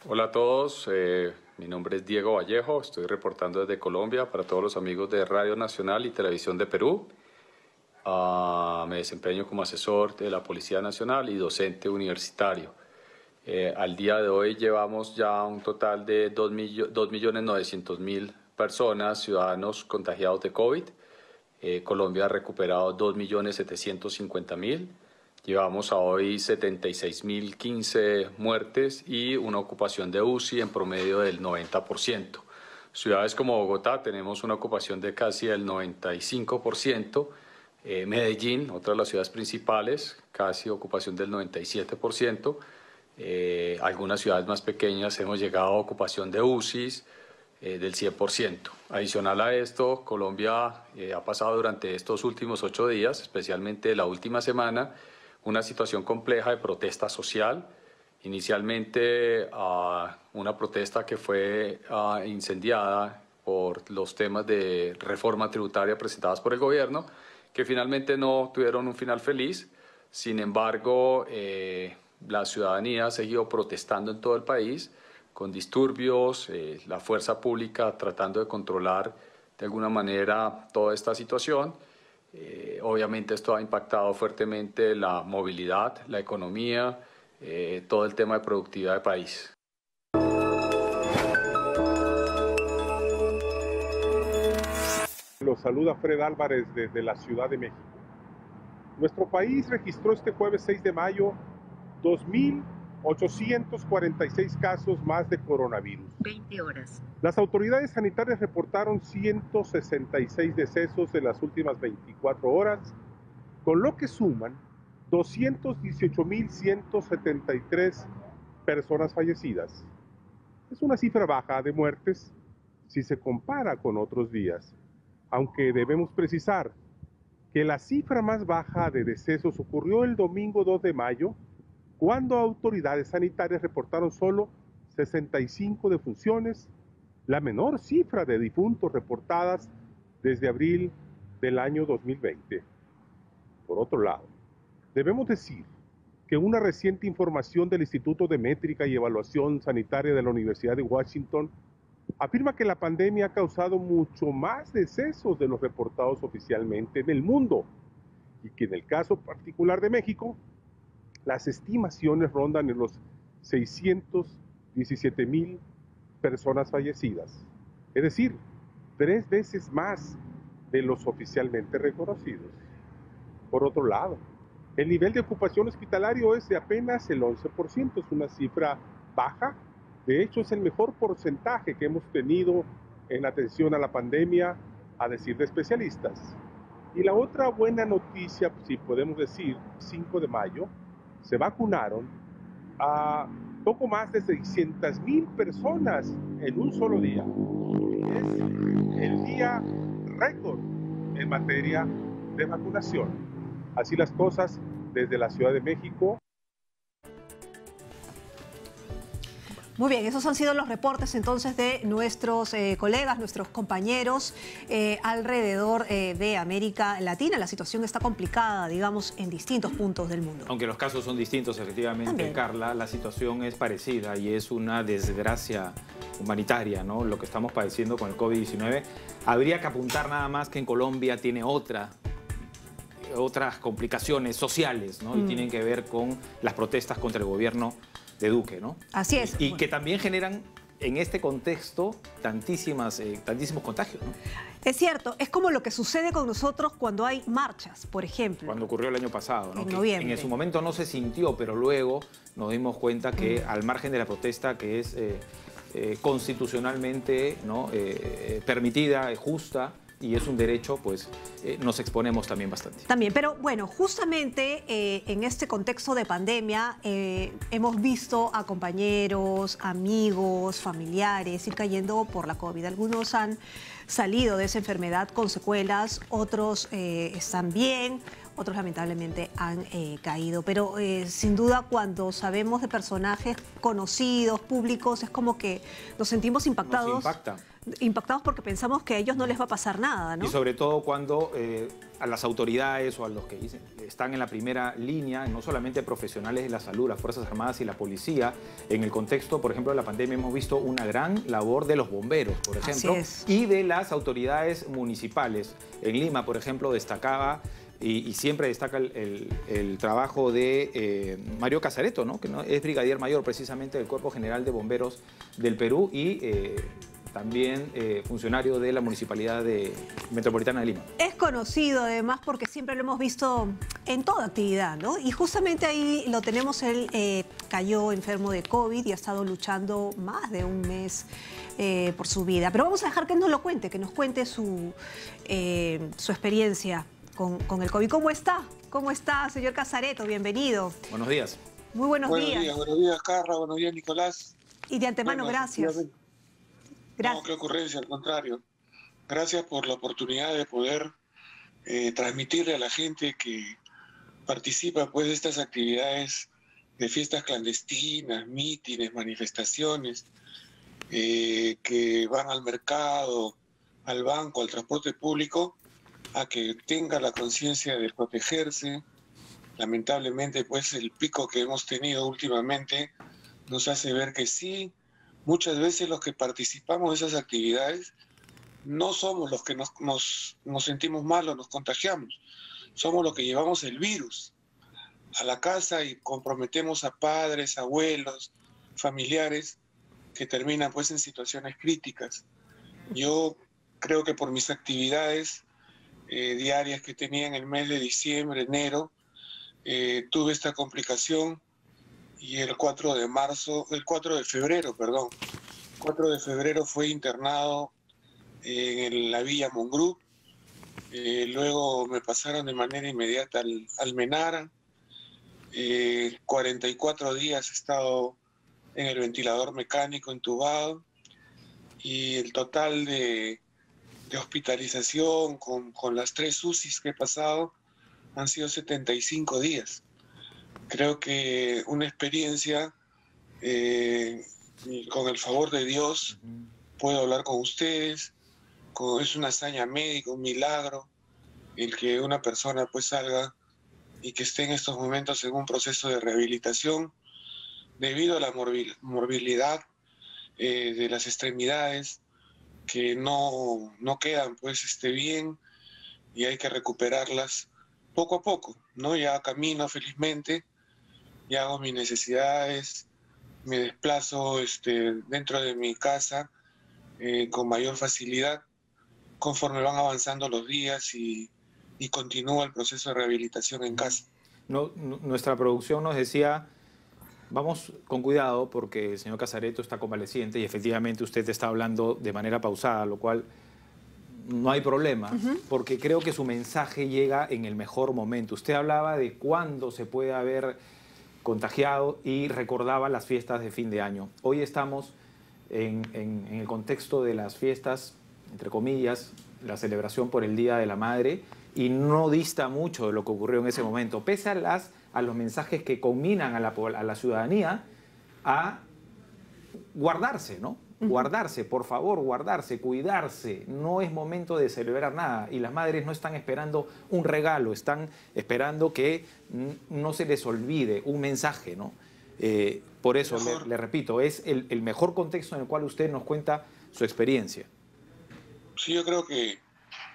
Hola a todos, mi nombre es Diego Vallejo, estoy reportando desde Colombia para todos los amigos de Radio Nacional y Televisión de Perú. Me desempeño como asesor de la Policía Nacional y docente universitario. Al día de hoy llevamos ya un total de 2.900.000 personas, ciudadanos contagiados de COVID. Colombia ha recuperado 2.750.000. Llevamos a hoy 76.015 muertes y una ocupación de UCI en promedio del 90%. Ciudades como Bogotá tenemos una ocupación de casi el 95%. Medellín, otra de las ciudades principales, casi ocupación del 97%. Algunas ciudades más pequeñas hemos llegado a ocupación de UCIs del 100%. Adicional a esto, Colombia ha pasado durante estos últimos 8 días, especialmente la última semana, una situación compleja de protesta social. Inicialmente una protesta que fue incendiada por los temas de reforma tributaria presentadas por el gobierno, que finalmente no tuvieron un final feliz. Sin embargo, la ciudadanía ha seguido protestando en todo el país, con disturbios, la fuerza pública tratando de controlar de alguna manera toda esta situación. Obviamente esto ha impactado fuertemente la movilidad, la economía, todo el tema de productividad del país. Los saluda Fred Álvarez desde la Ciudad de México. Nuestro país registró este jueves 6 de mayo 2.846 casos más de coronavirus. 20 horas. Las autoridades sanitarias reportaron 166 decesos en las últimas 24 horas, con lo que suman 218.173 personas fallecidas. Es una cifra baja de muertes si se compara con otros días, aunque debemos precisar que la cifra más baja de decesos ocurrió el domingo 2 de mayo, cuando autoridades sanitarias reportaron solo 65 defunciones, la menor cifra de difuntos reportadas desde abril del año 2020. Por otro lado, debemos decir que una reciente información del Instituto de Métrica y Evaluación Sanitaria de la Universidad de Washington afirma que la pandemia ha causado mucho más decesos de los reportados oficialmente en el mundo y que en el caso particular de México, las estimaciones rondan en los 617.000 personas fallecidas, es decir, 3 veces más de los oficialmente reconocidos. Por otro lado, el nivel de ocupación hospitalario es de apenas el 11%, es una cifra baja. De hecho, es el mejor porcentaje que hemos tenido en atención a la pandemia, a decir de especialistas. Y la otra buena noticia, si podemos decir, 5 de mayo, se vacunaron a poco más de 600.000 personas en un solo día. Es el día récord en materia de vacunación. Así las cosas desde la Ciudad de México. Muy bien, esos han sido los reportes entonces de nuestros colegas, nuestros compañeros alrededor de América Latina. La situación está complicada, digamos, en distintos puntos del mundo. Aunque los casos son distintos, efectivamente, también, Carla, la situación es parecida y es una desgracia humanitaria, ¿no? Lo que estamos padeciendo con el COVID-19. Habría que apuntar nada más que en Colombia tiene otras complicaciones sociales, ¿no? Y tienen que ver con las protestas contra el gobierno de Duque, ¿no? Así es. Y que también generan en este contexto tantísimos contagios, ¿no? Es cierto, es como lo que sucede con nosotros cuando hay marchas, por ejemplo. Cuando ocurrió el año pasado, ¿no? En noviembre. En su momento no se sintió, pero luego nos dimos cuenta que al margen de la protesta que es constitucionalmente, ¿no? Permitida, justa, y es un derecho, pues nos exponemos también bastante. También, pero bueno, justamente en este contexto de pandemia hemos visto a compañeros, amigos, familiares ir cayendo por la COVID. Algunos han salido de esa enfermedad con secuelas, otros están bien, otros lamentablemente han caído. Pero sin duda cuando sabemos de personajes conocidos, públicos, es como que nos sentimos impactados. Nos impacta. Impactados porque pensamos que a ellos no les va a pasar nada, ¿no? Y sobre todo cuando a las autoridades o a los que están en la primera línea, no solamente profesionales de la salud, las Fuerzas Armadas y la policía, en el contexto, por ejemplo, de la pandemia hemos visto una gran labor de los bomberos, por ejemplo, y de las autoridades municipales. En Lima, por ejemplo, destacaba y siempre destaca el trabajo de Mario Casareto, ¿no? Que es brigadier mayor precisamente del Cuerpo General de Bomberos del Perú y también funcionario de la Municipalidad Metropolitana de Lima. Es conocido además porque siempre lo hemos visto en toda actividad, ¿no? Y justamente ahí lo tenemos, él cayó enfermo de COVID y ha estado luchando más de un mes por su vida. Pero vamos a dejar que nos lo cuente, que nos cuente su experiencia con el COVID. ¿Cómo está? ¿Cómo está, señor Casareto? Bienvenido. Buenos días. Muy buenos días. Buenos días, Carla. Buenos días, Nicolás. Y de antemano, gracias. No, qué ocurrencia, al contrario. Gracias por la oportunidad de poder transmitirle a la gente que participa pues, de estas actividades de fiestas clandestinas, mítines, manifestaciones, que van al mercado, al banco, al transporte público, a que tenga la conciencia de protegerse. Lamentablemente, pues el pico que hemos tenido últimamente nos hace ver que sí, muchas veces los que participamos de esas actividades no somos los que nos sentimos mal o nos contagiamos, somos los que llevamos el virus a la casa y comprometemos a padres, abuelos, familiares que terminan pues en situaciones críticas. Yo creo que por mis actividades diarias que tenía en el mes de diciembre, enero, tuve esta complicación y el 4 de febrero, 4 de febrero fue internado en la Villa Mongrú. Luego me pasaron de manera inmediata al Menara. 44 días he estado en el ventilador mecánico entubado y el total de hospitalización con las 3 UCIs que he pasado han sido 75 días. Creo que una experiencia, con el favor de Dios, puedo hablar con ustedes, es una hazaña médica, un milagro, el que una persona pues salga y que esté en estos momentos en un proceso de rehabilitación debido a la morbilidad de las extremidades que no quedan pues bien y hay que recuperarlas poco a poco, ¿no? Ya camino felizmente, ya hago mis necesidades, me desplazo dentro de mi casa con mayor facilidad conforme van avanzando los días y continúa el proceso de rehabilitación en casa. Nuestra producción nos decía, vamos con cuidado porque el señor Casareto está convaleciente y efectivamente usted está hablando de manera pausada, lo cual no hay problema, porque creo que su mensaje llega en el mejor momento. Usted hablaba de cuándo se puede haber contagiado y recordaba las fiestas de fin de año. Hoy estamos en el contexto de las fiestas, entre comillas, la celebración por el Día de la Madre, y no dista mucho de lo que ocurrió en ese momento, pese a los mensajes que conminan a la ciudadanía a guardarse, ¿no? Guardarse, por favor, guardarse, cuidarse. No es momento de celebrar nada. Y las madres no están esperando un regalo, están esperando que no se les olvide un mensaje, ¿no? Por eso, le repito, es el mejor contexto en el cual usted nos cuenta su experiencia. Sí, yo creo que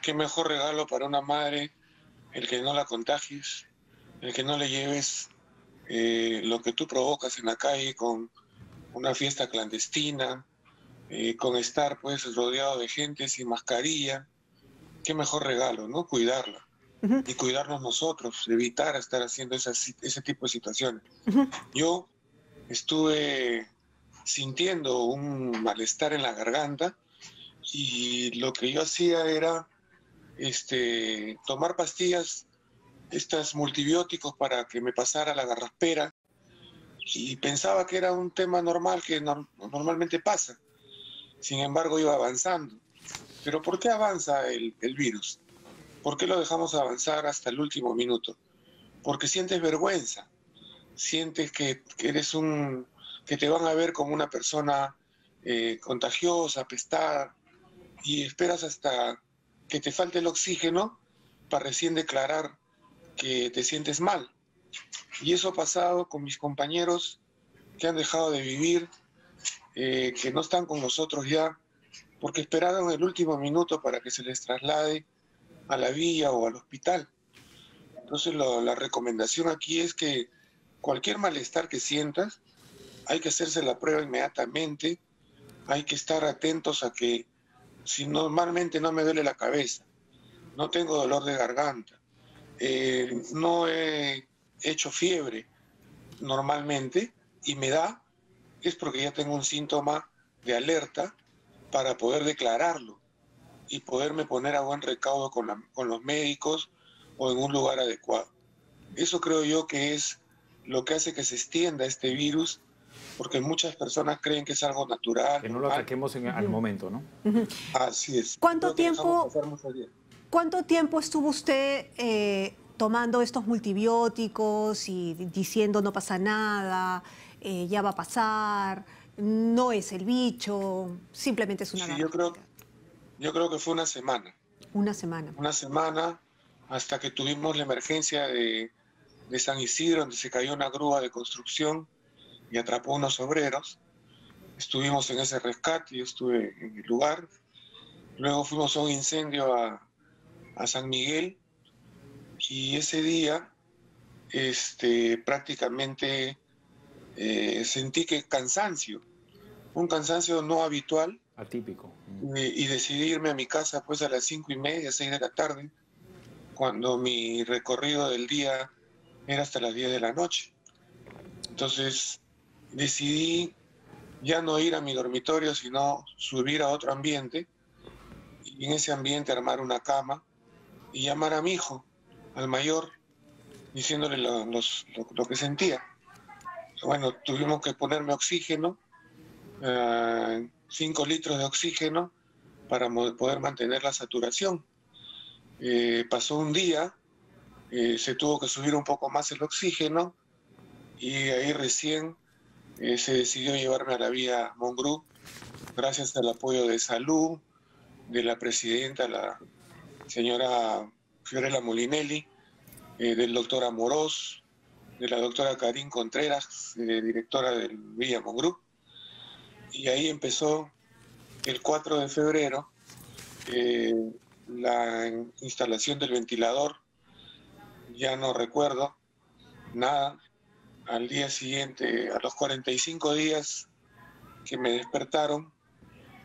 qué mejor regalo para una madre el que no la contagies, el que no le lleves lo que tú provocas en la calle con una fiesta clandestina, con estar pues rodeado de gente sin mascarilla. Qué mejor regalo, ¿no? Cuidarla. Y cuidarnos nosotros, evitar estar haciendo ese tipo de situaciones. Yo estuve sintiendo un malestar en la garganta y lo que yo hacía era tomar pastillas, estas multibióticos para que me pasara la garraspera, y pensaba que era un tema normal que normalmente pasa. Sin embargo, iba avanzando. ¿Pero por qué avanza el virus? ¿Por qué lo dejamos avanzar hasta el último minuto? Porque sientes vergüenza, sientes que que te van a ver como una persona contagiosa, apestada, y esperas hasta que te falte el oxígeno para recién declarar que te sientes mal. Y eso ha pasado con mis compañeros que han dejado de vivir, que no están con nosotros ya, porque esperaron el último minuto para que se les traslade a la villa o al hospital. Entonces la recomendación aquí es que cualquier malestar que sientas, hay que hacerse la prueba inmediatamente, hay que estar atentos a que si normalmente no me duele la cabeza, no tengo dolor de garganta, no he hecho fiebre normalmente y me da, es porque ya tengo un síntoma de alerta para poder declararlo y poderme poner a buen recaudo con los médicos o en un lugar adecuado. Eso creo yo que es lo que hace que se extienda este virus, porque muchas personas creen que es algo natural. Que no lo ataquemos al momento, ¿no? Así es. ¿Cuánto tiempo estuvo usted tomando estos multibióticos y diciendo no pasa nada, ya va a pasar, no es el bicho, simplemente es una garrapata? Yo creo que fue una semana. Una semana. Una semana hasta que tuvimos la emergencia de San Isidro, donde se cayó una grúa de construcción y atrapó unos obreros. Estuvimos en ese rescate, yo estuve en el lugar. Luego fuimos a un incendio a San Miguel y ese día prácticamente sentí que un cansancio no habitual. Atípico. Y decidí irme a mi casa pues a las 5:30, 6 de la tarde, cuando mi recorrido del día era hasta las 10 de la noche. Entonces decidí ya no ir a mi dormitorio, sino subir a otro ambiente, y en ese ambiente armar una cama y llamar a mi hijo, al mayor, diciéndole lo que sentía. Bueno, tuvimos que ponerme oxígeno, 5 litros de oxígeno para poder mantener la saturación. Pasó un día, se tuvo que subir un poco más el oxígeno y ahí recién se decidió llevarme a la vía Mongrú, gracias al apoyo de salud, de la presidenta, la señora Fiorella Molinelli, del doctor Amorós, de la doctora Karin Contreras, directora del Villa Mongrú. Y ahí empezó el 4 de febrero la instalación del ventilador. Ya no recuerdo nada. Al día siguiente, a los 45 días que me despertaron,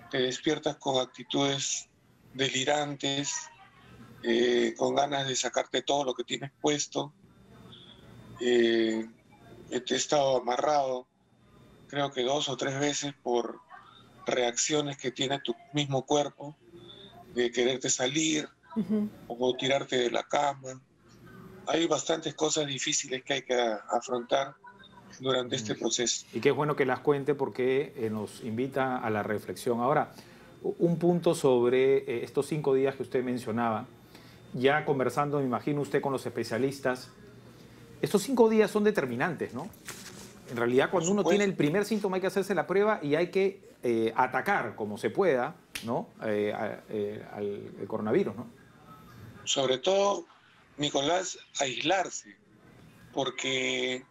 te despiertas con actitudes delirantes, con ganas de sacarte todo lo que tienes puesto. He estado amarrado, creo que 2 o 3 veces por reacciones que tiene tu mismo cuerpo, de quererte salir o tirarte de la cama. Hay bastantes cosas difíciles que hay que afrontar durante este proceso. Y qué bueno que las cuente porque nos invita a la reflexión. Ahora, un punto sobre estos 5 días que usted mencionaba, ya conversando, me imagino usted con los especialistas, estos 5 días son determinantes, ¿no? En realidad, cuando uno tiene el primer síntoma hay que hacerse la prueba y hay que atacar como se pueda, ¿no? al coronavirus, ¿no? Sobre todo, Nicolás, aislarse, porque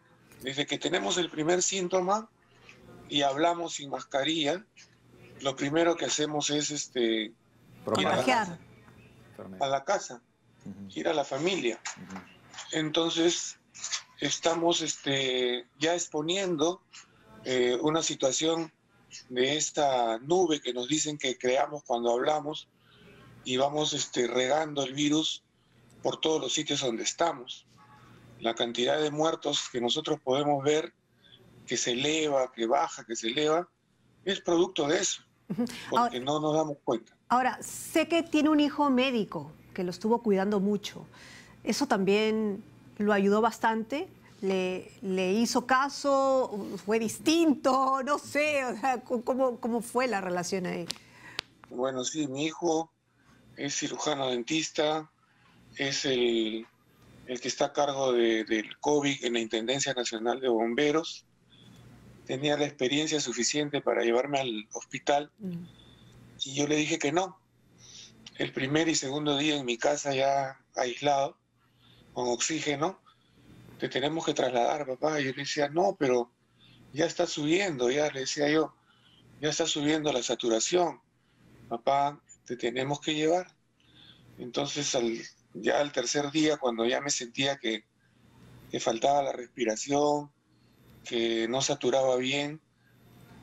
desde que tenemos el primer síntoma y hablamos sin mascarilla, lo primero que hacemos es ir a la casa, ir a la familia. Entonces, estamos ya exponiendo una situación de esta nube que nos dicen que creamos cuando hablamos y vamos regando el virus por todos los sitios donde estamos. La cantidad de muertos que nosotros podemos ver que se eleva, que baja, que se eleva, es producto de eso, porque no nos damos cuenta. Ahora, sé que tiene un hijo médico que lo estuvo cuidando mucho. ¿Eso también lo ayudó bastante? ¿Le hizo caso? ¿Fue distinto? No sé, o sea, ¿cómo fue la relación ahí? Bueno, sí, mi hijo es cirujano dentista, es el que está a cargo del COVID en la Intendencia Nacional de Bomberos. Tenía la experiencia suficiente para llevarme al hospital y yo le dije que no. El primer y segundo día en mi casa ya aislado, con oxígeno, te tenemos que trasladar, papá. Y yo le decía, no, pero ya está subiendo, ya le decía yo, ya está subiendo la saturación. Papá, te tenemos que llevar. Entonces, Ya al tercer día, cuando ya me sentía que faltaba la respiración, que no saturaba bien,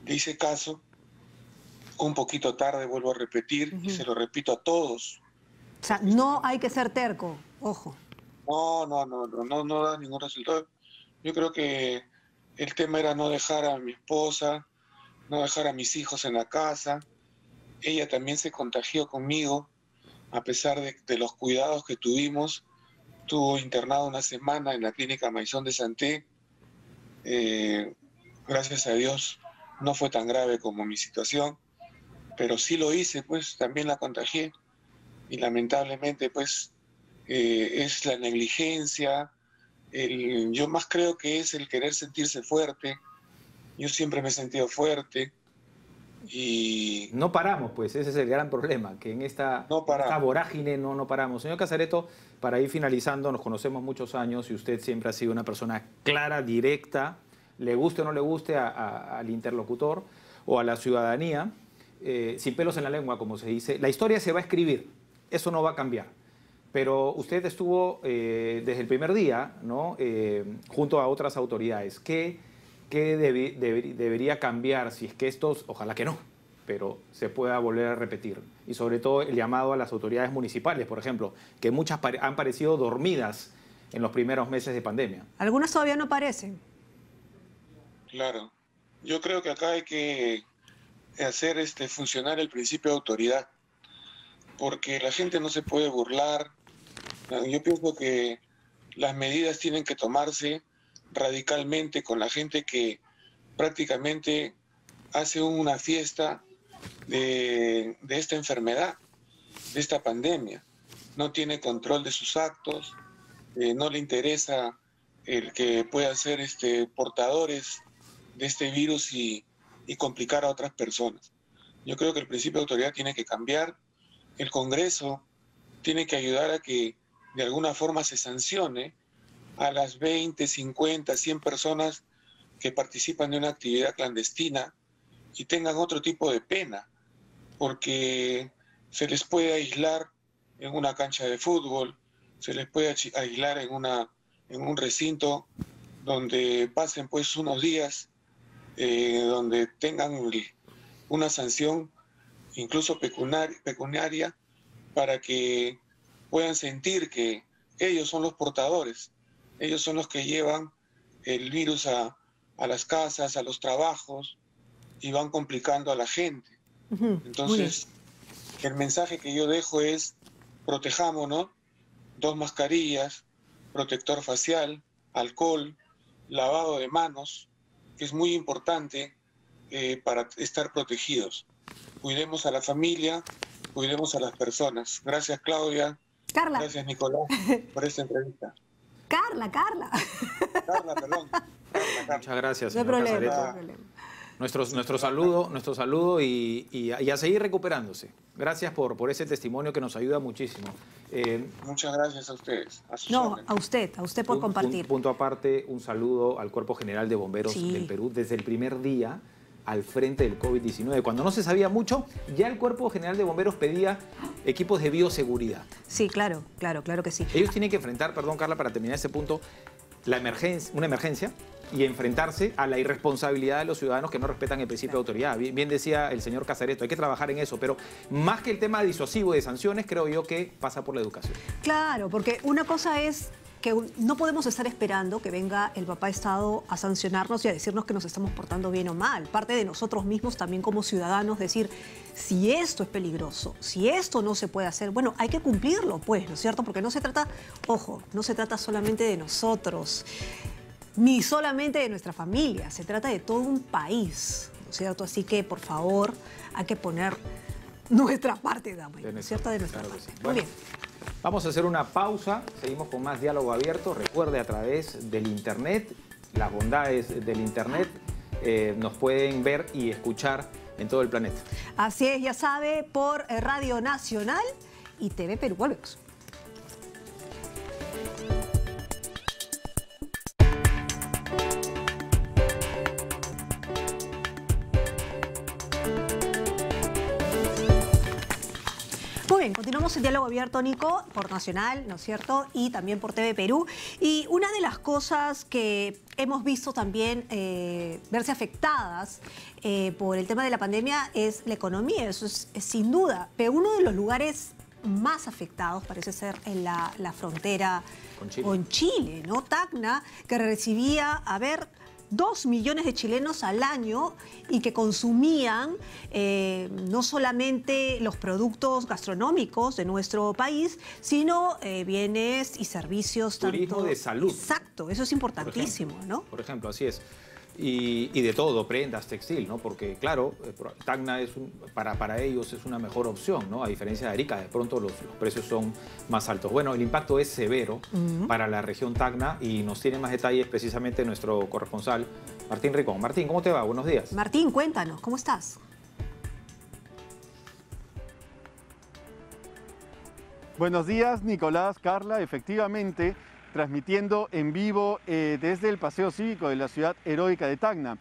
le hice caso. Un poquito tarde, vuelvo a repetir, y se lo repito a todos. O sea, no hay que ser terco, ojo. No da ningún resultado. Yo creo que el tema era no dejar a mi esposa, no dejar a mis hijos en la casa. Ella también se contagió conmigo, a pesar de los cuidados que tuvimos. Estuvo internado una semana en la clínica Maison de Santé. Gracias a Dios no fue tan grave como mi situación, pero sí lo hice, pues también la contagié. Y lamentablemente, pues, es la negligencia. Yo más creo que es el querer sentirse fuerte. Yo siempre me he sentido fuerte. Y no paramos, pues, ese es el gran problema, que en esta vorágine no paramos. Señor Casareto, para ir finalizando, nos conocemos muchos años y usted siempre ha sido una persona clara, directa, le guste o no le guste al interlocutor o a la ciudadanía, sin pelos en la lengua, como se dice. La historia se va a escribir, eso no va a cambiar. Pero usted estuvo desde el primer día, ¿no? Junto a otras autoridades. ¿Qué debería cambiar si es que estos, ojalá que no, pero se pueda volver a repetir? Y sobre todo el llamado a las autoridades municipales, por ejemplo, que muchas han parecido dormidas en los primeros meses de pandemia. Algunas todavía no parecen. Claro. Yo creo que acá hay que hacer funcionar el principio de autoridad, porque la gente no se puede burlar. Yo pienso que las medidas tienen que tomarse radicalmente con la gente que prácticamente hace una fiesta de esta enfermedad, de esta pandemia. No tiene control de sus actos, no le interesa el que puedan ser portadores de este virus y complicar a otras personas. Yo creo que el principio de autoridad tiene que cambiar. El Congreso tiene que ayudar a que de alguna forma se sancione a las 20, 50, 100 personas que participan de una actividad clandestina y tengan otro tipo de pena, porque se les puede aislar en una cancha de fútbol, se les puede aislar en un recinto donde pasen pues unos días, donde tengan una sanción incluso pecuniaria, para que puedan sentir que ellos son los portadores. Ellos son los que llevan el virus a las casas, a los trabajos, y van complicando a la gente. Entonces, el mensaje que yo dejo es: protejámonos, 2 mascarillas, protector facial, alcohol, lavado de manos, que es muy importante para estar protegidos. Cuidemos a la familia, cuidemos a las personas. Gracias, Claudia. Carla. Gracias, Nicolás, por esta entrevista. Carla, perdón. Carla. Muchas gracias, no señor problema, Casareto. Nuestro saludo y a seguir recuperándose. Gracias por ese testimonio que nos ayuda muchísimo. Muchas gracias a ustedes. A usted por compartir. Punto aparte, un saludo al Cuerpo General de Bomberos del Perú desde el primer día al frente del COVID-19. Cuando no se sabía mucho, ya el Cuerpo General de Bomberos pedía equipos de bioseguridad. Sí, claro que sí. Ellos tienen que enfrentar, perdón Carla, para terminar ese punto, una emergencia y enfrentarse a la irresponsabilidad de los ciudadanos que no respetan el principio de autoridad. Bien decía el señor Casareto, hay que trabajar en eso, pero más que el tema disuasivo de sanciones, creo yo que pasa por la educación. Claro, porque una cosa es que no podemos estar esperando que venga el papá Estado a sancionarnos y a decirnos que nos estamos portando bien o mal. Parte de nosotros mismos también como ciudadanos decir, si esto es peligroso, si esto no se puede hacer, bueno, hay que cumplirlo, pues, ¿no es cierto? Porque no se trata, ojo, no se trata solamente de nosotros, ni solamente de nuestra familia, se trata de todo un país, ¿no es cierto? Así que, por favor, hay que poner nuestra parte, Dama, ¿no es cierto? De nuestra parte. Sí. Muy bien. Vamos a hacer una pausa, seguimos con más diálogo abierto. Recuerde, a través del Internet, las bondades del Internet, nos pueden ver y escuchar en todo el planeta. Así es, ya sabe, por Radio Nacional y TV Perú. Volvemos. Muy bien, continuamos el diálogo abierto, Nico, por Nacional, ¿no es cierto? Y también por TV Perú. Y una de las cosas que hemos visto también verse afectadas por el tema de la pandemia es la economía, eso es sin duda. Pero uno de los lugares más afectados parece ser en la frontera con Chile, ¿no? Tacna, que recibía, 2 millones de chilenos al año y que consumían no solamente los productos gastronómicos de nuestro país, sino bienes y servicios. Turismo de salud. Exacto, eso es importantísimo, ¿no? Por ejemplo, así es. Y de todo, prendas, textil, ¿no? Porque, claro, Tacna es para ellos es una mejor opción, ¿no? A diferencia de Arica, de pronto los precios son más altos. Bueno, el impacto es severo para la región Tacna y nos tiene más detalles precisamente nuestro corresponsal, Martín Ricón. Martín, ¿cómo te va? Buenos días. Martín, cuéntanos, ¿cómo estás? Buenos días, Nicolás, Carla, efectivamente, transmitiendo en vivo desde el Paseo Cívico de la ciudad heroica de Tacna.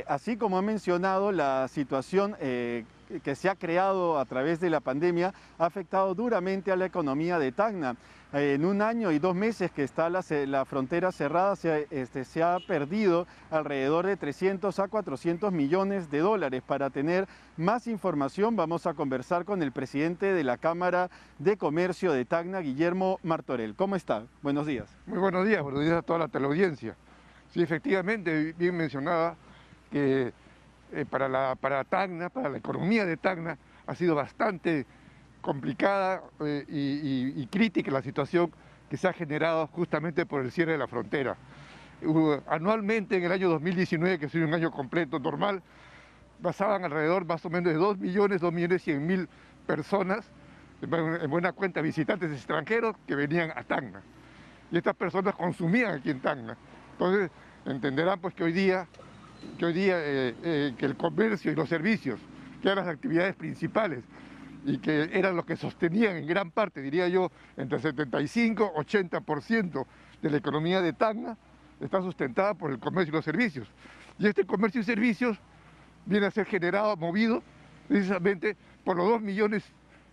Así como ha mencionado, la situación que se ha creado a través de la pandemia ha afectado duramente a la economía de Tacna. En 1 año y 2 meses que está la frontera cerrada, se ha perdido alrededor de 300 a 400 millones de dólares. Para tener más información vamos a conversar con el presidente de la Cámara de Comercio de Tacna, Guillermo Martorell. ¿Cómo está? Buenos días. Muy buenos días a toda la teleaudiencia. Sí, efectivamente, bien mencionaba que para Tacna, para la economía de Tacna, ha sido bastante complicada y crítica la situación que se ha generado justamente por el cierre de la frontera. Anualmente en el año 2019, que ha sido un año completo normal, pasaban alrededor más o menos de 2.100.000 personas, en buena cuenta visitantes extranjeros que venían a Tacna. Y estas personas consumían aquí en Tacna. Entonces entenderán pues que hoy día que el comercio y los servicios, que eran las actividades principales, y que eran los que sostenían en gran parte, diría yo, entre 75 y 80% de la economía de Tacna, está sustentada por el comercio y los servicios. Y este comercio y servicios viene a ser generado, movido, precisamente por los 2 millones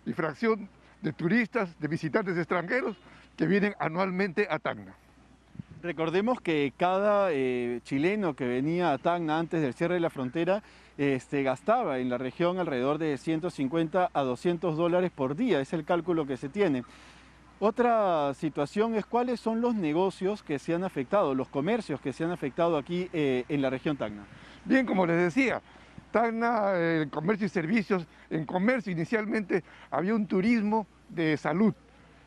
y fracción de turistas, de visitantes extranjeros que vienen anualmente a Tacna. Recordemos que cada chileno que venía a Tacna antes del cierre de la frontera gastaba en la región alrededor de 150 a 200 dólares por día, es el cálculo que se tiene. Otra situación es cuáles son los negocios que se han afectado, los comercios que se han afectado aquí en la región Tacna. Bien, como les decía, Tacna, en comercio y servicios, en comercio inicialmente había un turismo de salud,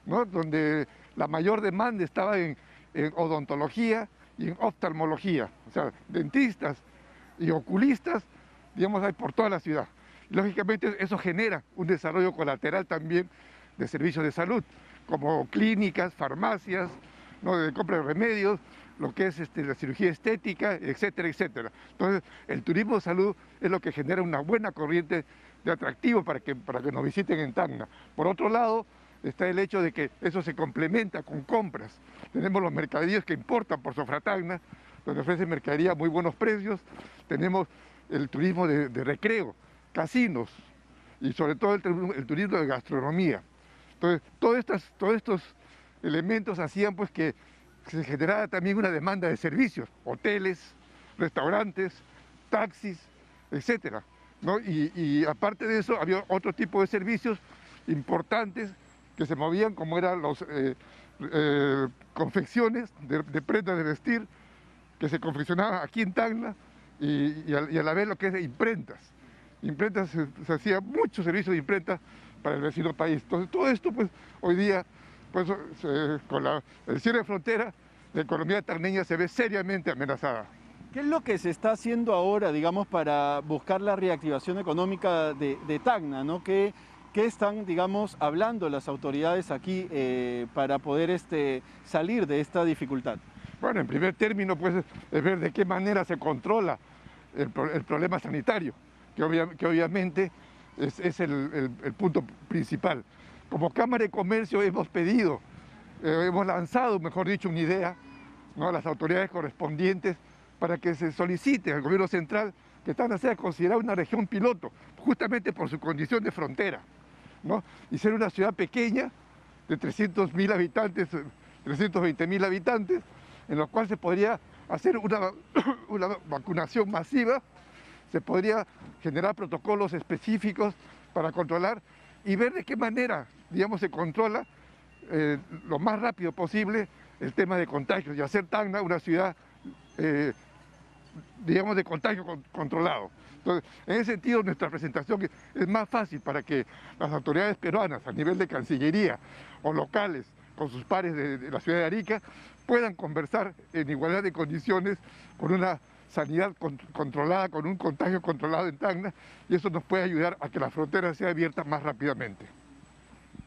¿no? Donde la mayor demanda estaba en odontología y en oftalmología, o sea, dentistas y oculistas, digamos, hay por toda la ciudad. Lógicamente eso genera un desarrollo colateral también de servicios de salud, como clínicas, farmacias, ¿no? De compra de remedios, lo que es la cirugía estética, etcétera, etcétera. Entonces, el turismo de salud es lo que genera una buena corriente de atractivo para que nos visiten en Tacna. Por otro lado, está el hecho de que eso se complementa con compras. Tenemos los mercadillos que importan por Sofratacna, donde ofrecen mercadería a muy buenos precios. Tenemos el turismo de recreo, casinos y sobre todo el turismo de gastronomía. Entonces, todos estos elementos hacían pues que se generara también una demanda de servicios, hoteles, restaurantes, taxis, etcétera, ¿no? Y aparte de eso, había otro tipo de servicios importantes que se movían, como eran las confecciones de prendas de vestir, que se confeccionaban aquí en Tacna, y a la vez lo que es imprentas. Imprentas, se hacía mucho servicio de imprenta para el vecino país. Entonces, todo esto, pues, hoy día, pues, con el cierre de frontera, la economía tacneña se ve seriamente amenazada. ¿Qué es lo que se está haciendo ahora, digamos, para buscar la reactivación económica de Tacna, ¿no? ¿Qué están, digamos, hablando las autoridades aquí para poder salir de esta dificultad? Bueno, en primer término, pues, es ver de qué manera se controla el problema sanitario, que obviamente es el punto principal. Como Cámara de Comercio hemos pedido, hemos lanzado, mejor dicho, una idea, ¿no?, a las autoridades correspondientes para que se solicite al gobierno central que Tacna sea considerada una región piloto, justamente por su condición de frontera. ¿no? Y ser una ciudad pequeña de 300.000 habitantes, 320.000 habitantes, en lo cual se podría hacer una vacunación masiva, se podría generar protocolos específicos para controlar y ver de qué manera, digamos, se controla lo más rápido posible el tema de contagios y hacer Tacna una ciudad, digamos, de contagio controlado. Entonces, en ese sentido, nuestra presentación es más fácil para que las autoridades peruanas a nivel de Cancillería o locales con sus pares de la ciudad de Arica puedan conversar en igualdad de condiciones con una sanidad controlada, con un contagio controlado en Tacna, y eso nos puede ayudar a que la frontera sea abierta más rápidamente.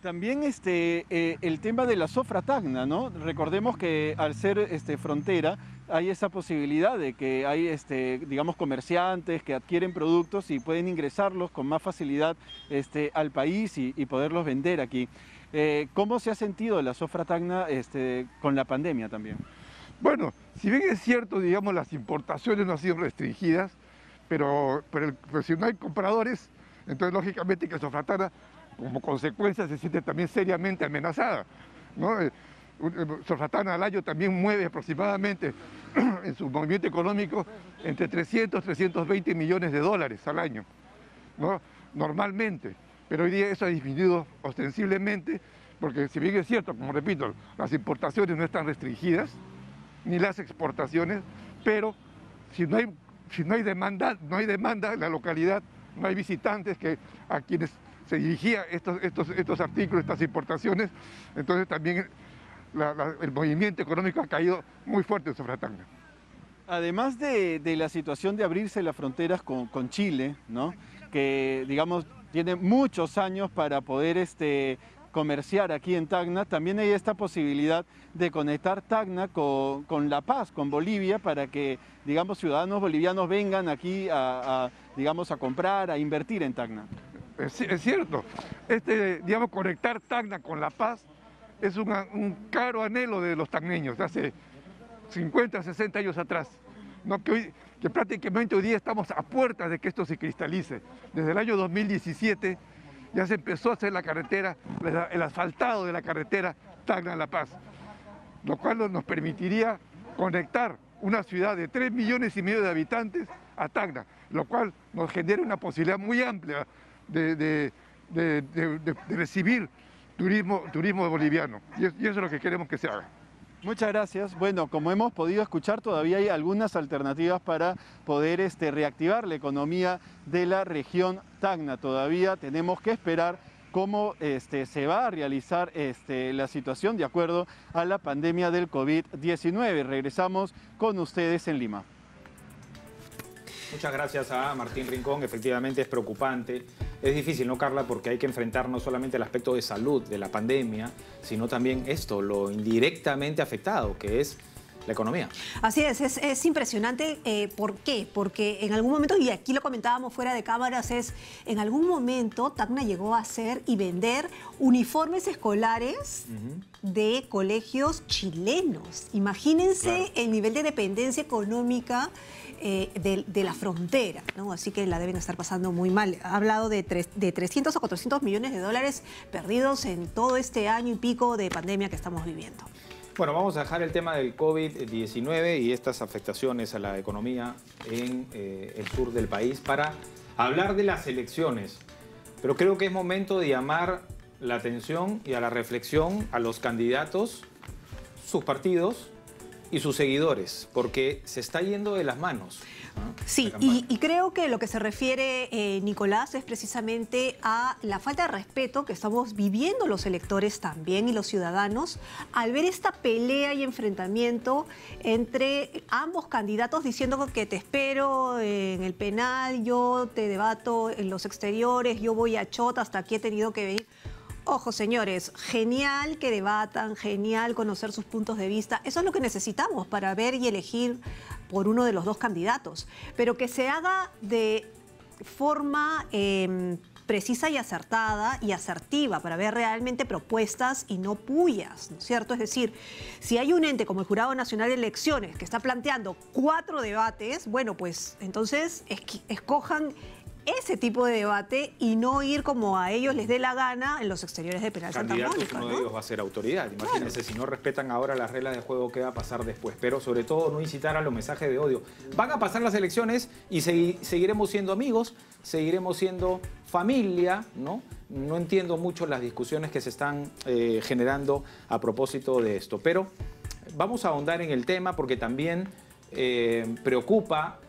También el tema de la Sofra Tacna, ¿no? Recordemos que al ser frontera hay esa posibilidad de que hay, digamos, comerciantes que adquieren productos y pueden ingresarlos con más facilidad al país y poderlos vender aquí. ¿Cómo se ha sentido la Sofra Tacna con la pandemia también? Bueno, si bien es cierto, digamos, las importaciones no han sido restringidas, pero si no hay compradores, entonces lógicamente que Sofra Tacna, como consecuencia, se siente también seriamente amenazada, ¿no? Sofra Tacna al año también mueve aproximadamente en su movimiento económico entre 300 y 320 millones de dólares al año, ¿no? Normalmente, pero hoy día eso ha disminuido ostensiblemente, porque si bien es cierto, como repito, las importaciones no están restringidas, ni las exportaciones, pero si no hay demanda en la localidad, no hay visitantes a quienes se dirigían estos artículos, estas importaciones, entonces también el movimiento económico ha caído muy fuerte en Sofra Tacna. Además de la situación de abrirse las fronteras con Chile, ¿no? Que digamos tiene muchos años para poder comerciar aquí en Tacna, también hay esta posibilidad de conectar Tacna con La Paz, con Bolivia, para que, digamos, ciudadanos bolivianos vengan aquí digamos, a comprar, a invertir en Tacna. Es cierto, digamos, conectar Tacna con La Paz es un caro anhelo de los tacneños de hace 50, 60 años atrás, ¿no? Que prácticamente hoy día estamos a puertas de que esto se cristalice. Desde el año 2017 ya se empezó a hacer la carretera, el asfaltado de la carretera Tacna-La Paz, lo cual nos permitiría conectar una ciudad de 3,5 millones de habitantes a Tacna, lo cual nos genera una posibilidad muy amplia de recibir turismo boliviano, y eso es lo que queremos que se haga. Muchas gracias. Bueno, como hemos podido escuchar, todavía hay algunas alternativas para poder reactivar la economía de la región Tacna. Todavía tenemos que esperar cómo se va a realizar la situación de acuerdo a la pandemia del COVID-19. Regresamos con ustedes en Lima. Muchas gracias a Martín Rincón. Efectivamente es preocupante. Es difícil, ¿no, Carla? Porque hay que enfrentar no solamente el aspecto de salud de la pandemia, sino también lo indirectamente afectado, que es la economía. Así es impresionante. ¿Por qué? Porque en algún momento, y aquí lo comentábamos fuera de cámaras, en algún momento Tacna llegó a hacer y vender uniformes escolares de colegios chilenos. Imagínense el nivel de dependencia económica de la frontera, ¿no? Así que la deben estar pasando muy mal. Ha hablado de 300 a 400 millones de dólares perdidos en todo este año y pico de pandemia que estamos viviendo. Bueno, vamos a dejar el tema del COVID-19 y estas afectaciones a la economía en el sur del país para hablar de las elecciones. Pero creo que es momento de llamar la atención y a la reflexión a los candidatos, sus partidos y sus seguidores, porque se está yendo de las manos, ¿no? Sí, y creo que lo que se refiere, Nicolás, es precisamente a la falta de respeto que estamos viviendo los electores también y los ciudadanos al ver esta pelea y enfrentamiento entre ambos candidatos diciendo que te espero en el penal, yo te debato en los exteriores, yo voy a Chota, hasta aquí he tenido que venir. Ojo, señores, genial que debatan, genial conocer sus puntos de vista. Eso es lo que necesitamos para ver y elegir por uno de los dos candidatos. Pero que se haga de forma precisa y acertada y asertiva para ver realmente propuestas y no pullas, ¿no es cierto? Es decir, si hay un ente como el Jurado Nacional de Elecciones que está planteando 4 debates, bueno, pues entonces escojan ese tipo de debate y no ir como a ellos les dé la gana en los exteriores de Penal Santa Mónica, uno de ellos va a ser autoridad. Imagínense, si no respetan ahora las reglas de juego, ¿qué va a pasar después? Pero sobre todo no incitar a los mensajes de odio. Van a pasar las elecciones y seguiremos siendo amigos, seguiremos siendo familia, ¿no? No entiendo mucho las discusiones que se están generando a propósito de esto, pero vamos a ahondar en el tema porque también preocupa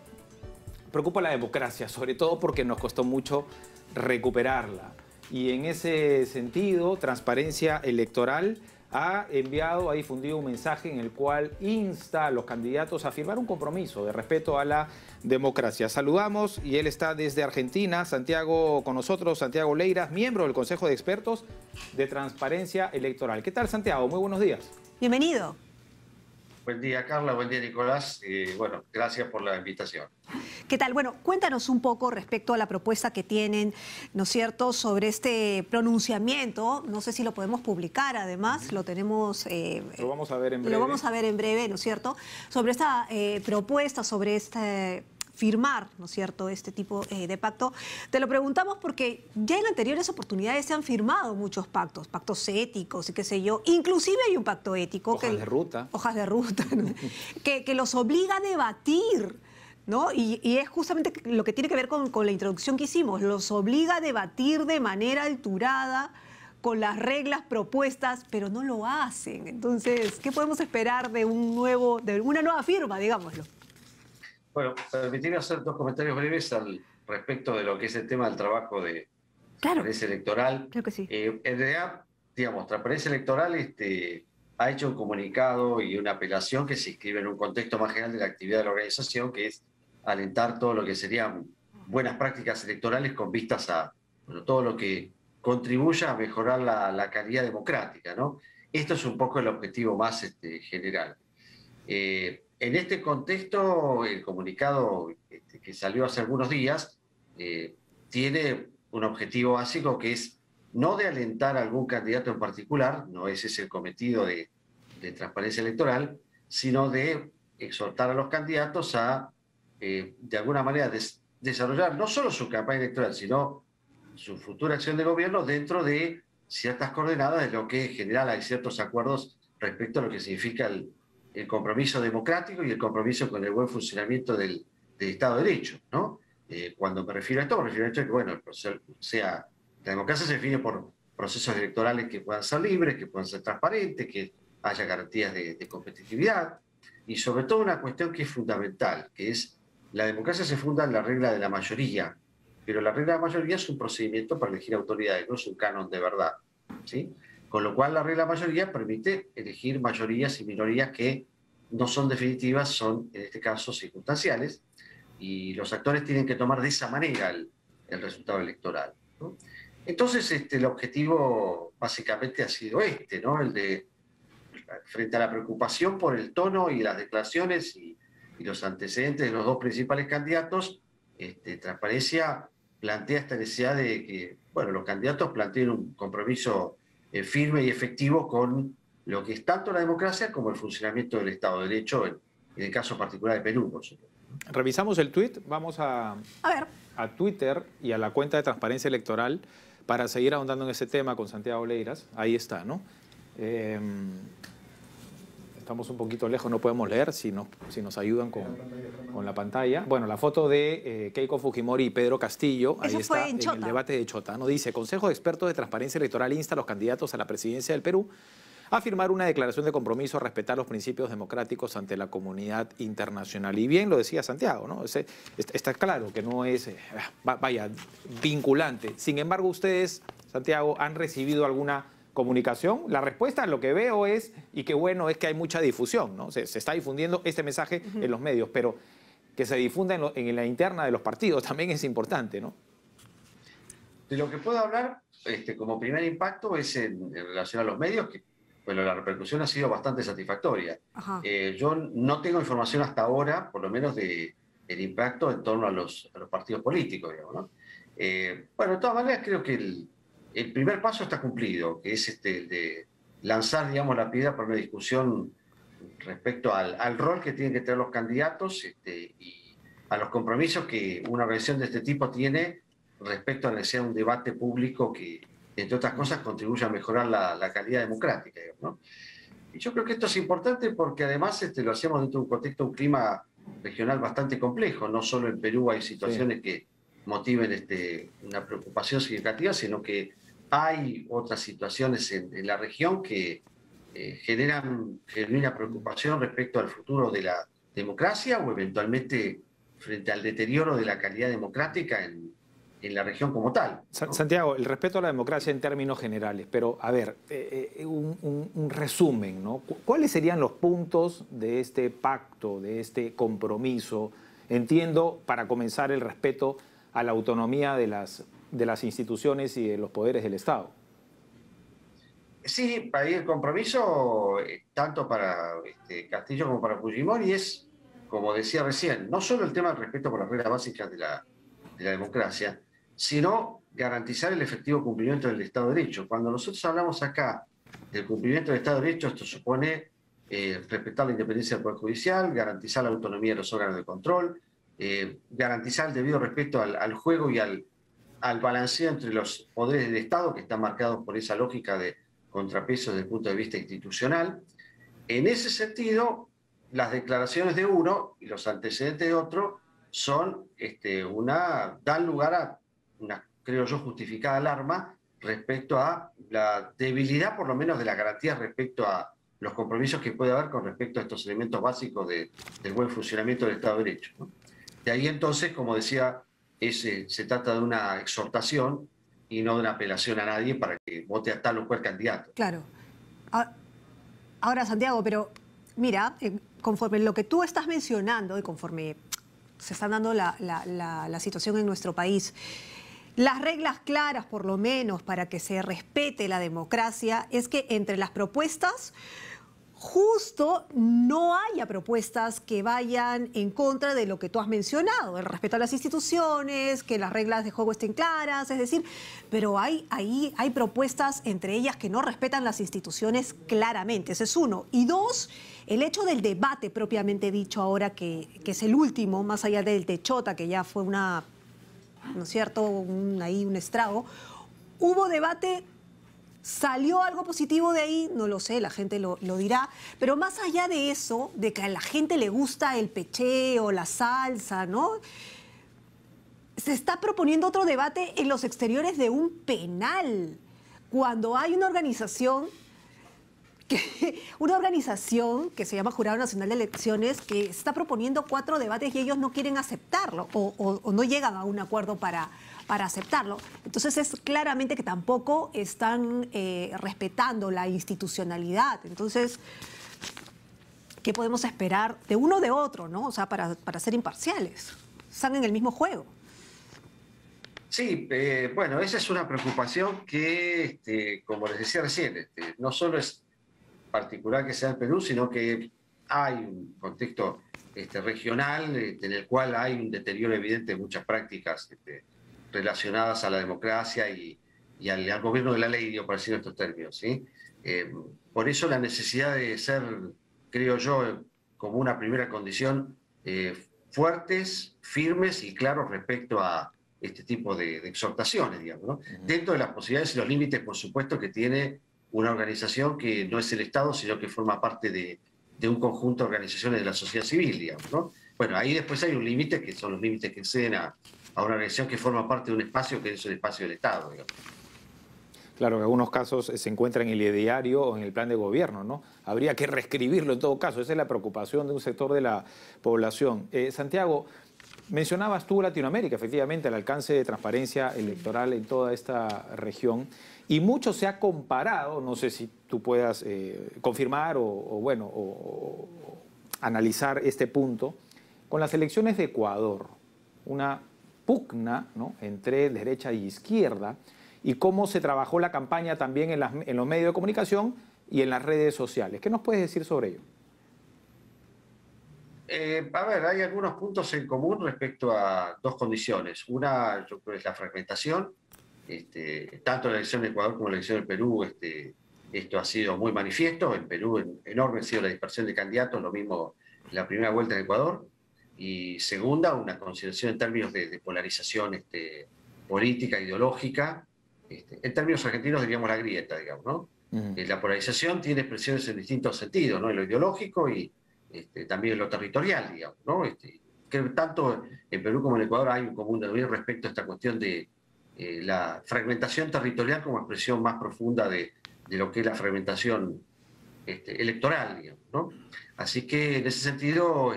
la democracia, sobre todo porque nos costó mucho recuperarla. Y en ese sentido, Transparencia Electoral ha difundido un mensaje en el cual insta a los candidatos a firmar un compromiso de respeto a la democracia. Saludamos, y él está desde Argentina, Santiago con nosotros, Santiago Leiras, miembro del Consejo de Expertos de Transparencia Electoral. ¿Qué tal, Santiago? Muy buenos días. Bienvenido. Buen día, Carla. Buen día, Nicolás. Bueno, gracias por la invitación. ¿Qué tal? Bueno, cuéntanos un poco respecto a la propuesta que tienen, ¿no es cierto?, sobre este pronunciamiento. No sé si lo podemos publicar, además, lo tenemos... lo vamos a ver en breve. Lo vamos a ver en breve, ¿no es cierto?, sobre esta propuesta, sobre este... firmar, ¿no es cierto?, este tipo de pacto. Te lo preguntamos porque ya en anteriores oportunidades se han firmado muchos pactos, pactos éticos y qué sé yo. Inclusive hay un pacto ético. Hojas de ruta. Hojas de ruta, ¿no? que los obliga a debatir, ¿no? Y es justamente lo que tiene que ver con la introducción que hicimos. Los obliga a debatir de manera alturada con las reglas propuestas, pero no lo hacen. Entonces, ¿qué podemos esperar de una nueva firma, digámoslo? Bueno, permitirme hacer dos comentarios breves al respecto de lo que es el tema del trabajo de Transparencia Electoral. Claro que sí. En realidad, digamos, Transparencia Electoral ha hecho un comunicado y una apelación que se inscribe en un contexto más general de la actividad de la organización, que es alentar todo lo que serían buenas prácticas electorales con vistas a todo lo que contribuya a mejorar la calidad democrática, ¿no? Esto es un poco el objetivo más general. En este contexto, el comunicado que salió hace algunos días tiene un objetivo básico que es no de alentar a algún candidato en particular, no ese es el cometido de Transparencia Electoral, sino de exhortar a los candidatos a, de alguna manera, desarrollar no solo su campaña electoral, sino su futura acción de gobierno dentro de ciertas coordenadas de lo que en general hay ciertos acuerdos respecto a lo que significa el compromiso democrático y el compromiso con el buen funcionamiento del Estado de Derecho, ¿no? Cuando me refiero a esto, me refiero a esto de que, bueno, la democracia se define por procesos electorales que puedan ser libres, que puedan ser transparentes, que haya garantías de competitividad, y sobre todo una cuestión que es fundamental, que es la democracia se funda en la regla de la mayoría, pero la regla de la mayoría es un procedimiento para elegir autoridades, no es un canon de verdad, ¿sí? Con lo cual la regla de la mayoría permite elegir mayorías y minorías que no son definitivas, son en este caso circunstanciales, y los actores tienen que tomar de esa manera el resultado electoral, ¿no? Entonces el objetivo básicamente ha sido ¿no? El de, frente a la preocupación por el tono y las declaraciones y los antecedentes de los dos principales candidatos, Transparencia plantea esta necesidad de que, bueno, los candidatos planteen un compromiso firme y efectivo con lo que es tanto la democracia como el funcionamiento del Estado de Derecho, en el caso particular de Perú, por supuesto. Revisamos el tuit, vamos a Twitter y a la cuenta de Transparencia Electoral para seguir ahondando en ese tema con Santiago Leiras. Ahí está, ¿no? Estamos un poquito lejos, no podemos leer, si nos ayudan con la pantalla. Bueno, la foto de Keiko Fujimori y Pedro Castillo, ahí está en el debate de Chota, ¿no? Dice, Consejo de Expertos de Transparencia Electoral insta a los candidatos a la presidencia del Perú a firmar una declaración de compromiso a respetar los principios democráticos ante la comunidad internacional. Y bien lo decía Santiago, ¿no? Está claro que no es, vinculante. Sin embargo, ustedes, Santiago, ¿han recibido alguna comunicación? La respuesta, lo que veo es, y qué bueno, es que hay mucha difusión, ¿no? Se está difundiendo este mensaje en los medios, pero que se difunda en la interna de los partidos también es importante, ¿no? De lo que puedo hablar como primer impacto es en relación a los medios, que bueno, la repercusión ha sido bastante satisfactoria. Yo no tengo información hasta ahora, por lo menos, del impacto en torno a los partidos políticos, digamos, ¿no? Bueno, de todas maneras, creo que el primer paso está cumplido, que es el de lanzar, digamos, la piedra para una discusión respecto al rol que tienen que tener los candidatos y a los compromisos que una organización de este tipo tiene respecto a la necesidad de un debate público que, entre otras cosas, contribuya a mejorar la calidad democrática, digamos, ¿no? Y yo creo que esto es importante porque además lo hacemos dentro de un contexto, un clima regional bastante complejo. No solo en Perú hay situaciones que motiven una preocupación significativa, sino que hay otras situaciones en la región que generan genuina preocupación respecto al futuro de la democracia o eventualmente frente al deterioro de la calidad democrática en la región como tal, ¿no? Santiago, el respeto a la democracia en términos generales, pero a ver, un resumen, ¿no? ¿Cuáles serían los puntos de este pacto, de este compromiso? Entiendo, para comenzar, el respeto a la autonomía de las instituciones y de los poderes del Estado. Sí, ahí el compromiso, tanto para Castillo como para Fujimori, es, como decía recién, no solo el tema del respeto por las reglas básicas de la democracia, sino garantizar el efectivo cumplimiento del Estado de Derecho. Cuando nosotros hablamos acá del cumplimiento del Estado de Derecho, esto supone respetar la independencia del Poder Judicial, garantizar la autonomía de los órganos de control, garantizar el debido respeto al juego y al balanceo entre los poderes del Estado, que están marcados por esa lógica de contrapeso desde el punto de vista institucional. En ese sentido, las declaraciones de uno y los antecedentes de otro dan lugar a una, creo yo, justificada alarma respecto a la debilidad, por lo menos, de las garantías respecto a los compromisos que puede haber con respecto a estos elementos básicos del buen funcionamiento del Estado de Derecho, ¿no? De ahí entonces, como decía, se trata de una exhortación y no de una apelación a nadie para que vote a tal o cual candidato. Claro. Ahora, Santiago, pero mira, conforme lo que tú estás mencionando y conforme se está dando la situación en nuestro país, las reglas claras, por lo menos, para que se respete la democracia, es que entre las propuestas, justo no haya propuestas que vayan en contra de lo que tú has mencionado, el respeto a las instituciones, que las reglas de juego estén claras, es decir, pero hay propuestas entre ellas que no respetan las instituciones claramente, ese es uno. Y dos, el hecho del debate propiamente dicho ahora, que es el último, más allá del Techota, que ya fue ¿no es cierto?, un estrago, hubo debate. ¿Salió algo positivo de ahí? No lo sé, la gente lo dirá. Pero más allá de eso, de que a la gente le gusta el pecheo, la salsa, ¿no? Se está proponiendo otro debate en los exteriores de un penal. Cuando hay una organización que se llama Jurado Nacional de Elecciones, que está proponiendo 4 debates y ellos no quieren aceptarlo o no llegan a un acuerdo para aceptarlo. Entonces es claramente que tampoco están respetando la institucionalidad. Entonces, ¿qué podemos esperar de uno o de otro, ¿no? O sea, para ser imparciales. Están en el mismo juego. Sí, bueno, esa es una preocupación que, como les decía recién, no solo es particular que sea el Perú, sino que hay un contexto regional en el cual hay un deterioro evidente de muchas prácticas relacionadas a la democracia y al gobierno de la ley, digo, para decir en estos términos, ¿sí? Por eso la necesidad de ser, creo yo, como una primera condición, fuertes, firmes y claros respecto a este tipo de exhortaciones, digamos, ¿no? Dentro de las posibilidades y los límites, por supuesto, que tiene una organización que no es el Estado, sino que forma parte de un conjunto de organizaciones de la sociedad civil, digamos, ¿no? Bueno, ahí después hay un límite, que son los límites que exceden a una organización que forma parte de un espacio que es el espacio del Estado, digamos. Claro, en algunos casos se encuentra en el ideario o en el plan de gobierno, ¿no? Habría que reescribirlo en todo caso. Esa es la preocupación de un sector de la población. Santiago, mencionabas tú Latinoamérica, efectivamente, el alcance de transparencia electoral en toda esta región. Y mucho se ha comparado, no sé si tú puedas confirmar o analizar este punto, con las elecciones de Ecuador. Una pugna, ¿no?, entre derecha y izquierda, y cómo se trabajó la campaña también en los medios de comunicación y en las redes sociales. ¿Qué nos puedes decir sobre ello? A ver, hay algunos puntos en común respecto a 2 condiciones. Una, yo creo, es la fragmentación. Tanto en la elección de Ecuador como en la elección del Perú, esto ha sido muy manifiesto. En Perú, enorme ha sido la dispersión de candidatos, lo mismo en la primera vuelta en Ecuador. Y segunda, una consideración en términos de polarización política, ideológica. En términos argentinos diríamos la grieta, digamos, ¿no? La polarización tiene expresiones en distintos sentidos, ¿no? En lo ideológico y también en lo territorial, digamos, ¿no? Que tanto en Perú como en Ecuador hay un común denominador respecto a esta cuestión de la fragmentación territorial como expresión más profunda de lo que es la fragmentación electoral, digamos, ¿no? Así que en ese sentido,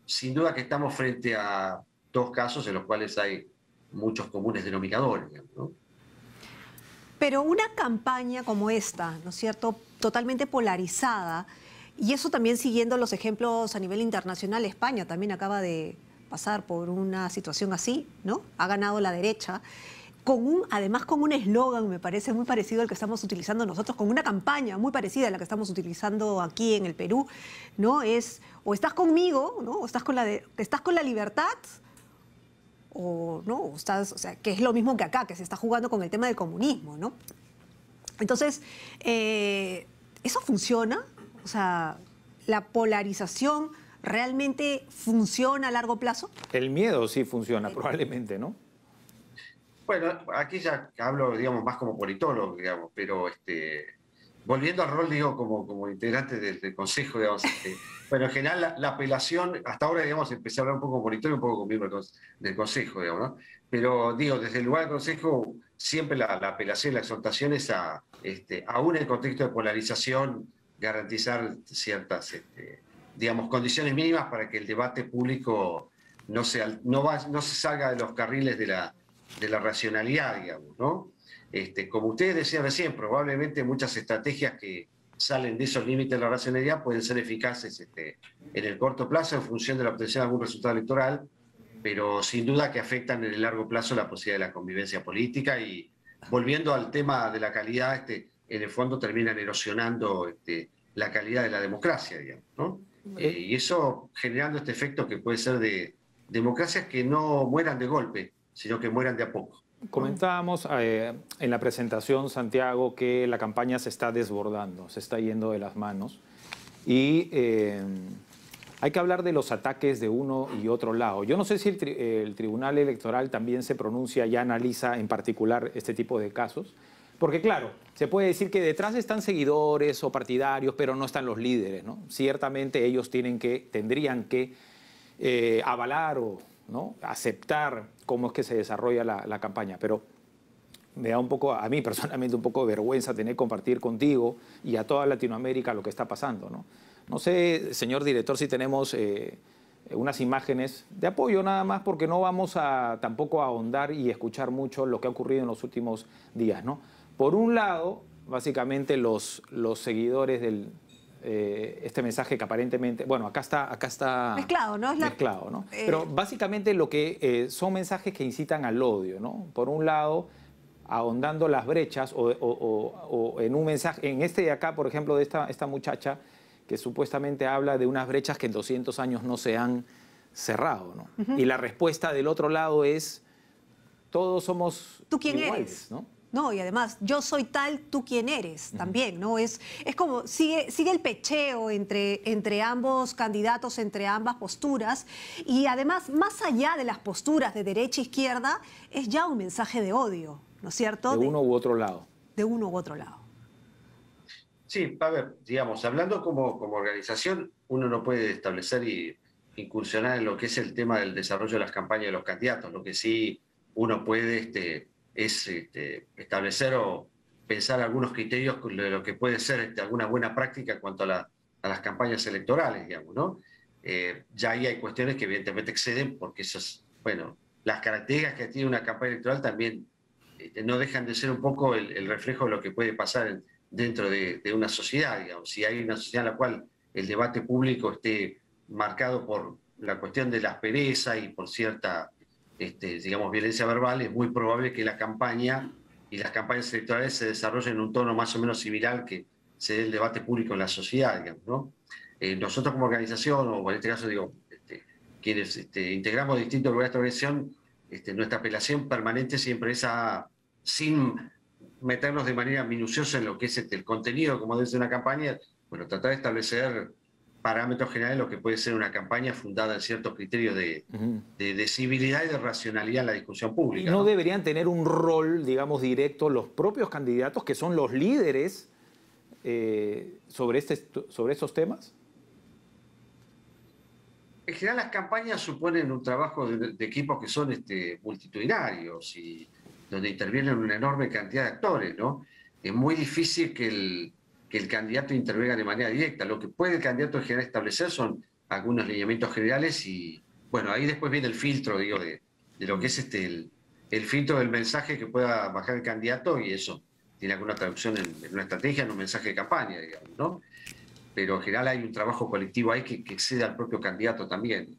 sin duda que estamos frente a dos casos en los cuales hay muchos comunes denominadores, digamos, ¿no? Pero una campaña como esta, ¿no es cierto?, totalmente polarizada, y eso también siguiendo los ejemplos a nivel internacional. España también acaba de pasar por una situación así, ¿no? Ha ganado la derecha, además con un eslogan, me parece muy parecido al que estamos utilizando nosotros, con una campaña muy parecida a la que estamos utilizando aquí en el Perú, ¿no? Es o estás conmigo, ¿no? O estás con la libertad, o no, o sea, que es lo mismo que acá, que se está jugando con el tema del comunismo, ¿no? Entonces, ¿eso funciona? O sea, ¿la polarización realmente funciona a largo plazo? El miedo sí funciona, probablemente, ¿no? Bueno, aquí ya hablo, digamos, más como politólogo, digamos, pero volviendo al rol, digo, como integrante del Consejo, digamos, bueno, en general la apelación, hasta ahora, digamos, empecé a hablar un poco como politólogo, un poco como miembro del Consejo, digamos, ¿no? Pero, digo, desde el lugar del Consejo, siempre la apelación y la exhortación es aún en el contexto de polarización, garantizar ciertas, digamos, condiciones mínimas para que el debate público no se salga de los carriles de la racionalidad, digamos, ¿no? Como ustedes decían recién, probablemente muchas estrategias que salen de esos límites de la racionalidad pueden ser eficaces en el corto plazo en función de la obtención de algún resultado electoral, pero sin duda que afectan en el largo plazo la posibilidad de la convivencia política y, volviendo al tema de la calidad, en el fondo terminan erosionando la calidad de la democracia, digamos, ¿no? Y eso generando este efecto que puede ser de democracias que no mueran de golpe, sino que mueran de a poco. Comentábamos en la presentación, Santiago, que la campaña se está desbordando, se está yendo de las manos. Y hay que hablar de los ataques de uno y otro lado. Yo no sé si el Tribunal Electoral también se pronuncia y analiza en particular este tipo de casos. Porque claro, se puede decir que detrás están seguidores o partidarios, pero no están los líderes, ¿no? Ciertamente ellos tendrían que avalar o, ¿no?, aceptar cómo es que se desarrolla la campaña. Pero me da a mí personalmente un poco de vergüenza tener que compartir contigo y a toda Latinoamérica lo que está pasando, ¿no? No sé, señor director, si tenemos unas imágenes de apoyo nada más, porque no vamos tampoco a ahondar y escuchar mucho lo que ha ocurrido en los últimos días, ¿no? Por un lado, básicamente los seguidores del este mensaje que aparentemente, bueno, acá está mezclado, ¿no? Mezclado, ¿no? Pero básicamente lo que son mensajes que incitan al odio, ¿no? Por un lado, ahondando las brechas o en un mensaje, en este de acá, por ejemplo, de esta muchacha que supuestamente habla de unas brechas que en 200 años no se han cerrado, ¿no? Y la respuesta del otro lado es, todos somos ¿tú quién iguales, eres? ¿no? No, y además, yo soy tal, tú quién eres, también, ¿no? Es como, sigue el pecheo entre ambos candidatos, entre ambas posturas, y además, más allá de las posturas de derecha e izquierda, es ya un mensaje de odio, ¿no es cierto? De uno u otro lado. De uno u otro lado. Sí, a ver, digamos, hablando como organización, uno no puede establecer y incursionar en lo que es el tema del desarrollo de las campañas de los candidatos. Lo que sí uno puede es establecer o pensar algunos criterios de lo que puede ser alguna buena práctica en cuanto a las campañas electorales, digamos, ¿no? Ya ahí hay cuestiones que evidentemente exceden, porque esas, bueno, las características que tiene una campaña electoral también no dejan de ser un poco el reflejo de lo que puede pasar dentro de una sociedad, digamos. Si hay una sociedad en la cual el debate público esté marcado por la cuestión de la aspereza y por cierta, digamos, violencia verbal, es muy probable que la campaña y las campañas electorales se desarrollen en un tono más o menos similar que se dé el debate público en la sociedad, digamos, ¿no? Nosotros como organización, o en este caso, digo, quienes integramos distintos lugares de esta organización, nuestra apelación permanente siempre es sin meternos de manera minuciosa en lo que es el contenido, como debe ser una campaña, bueno, tratar de establecer parámetros generales lo que puede ser una campaña fundada en ciertos criterios de civilidad y de racionalidad en la discusión pública. ¿Y no deberían tener un rol, digamos, directo los propios candidatos, que son los líderes sobre estos temas? En general las campañas suponen un trabajo de equipos que son multitudinarios y donde intervienen una enorme cantidad de actores, ¿no? Es muy difícil que el candidato intervenga de manera directa. Lo que puede el candidato en general establecer son algunos lineamientos generales y, bueno, ahí después viene el filtro, digo, de lo que es el filtro del mensaje que pueda bajar el candidato, y eso tiene alguna traducción en una estrategia, en un mensaje de campaña, digamos, ¿no? Pero en general hay un trabajo colectivo ahí que excede al propio candidato también.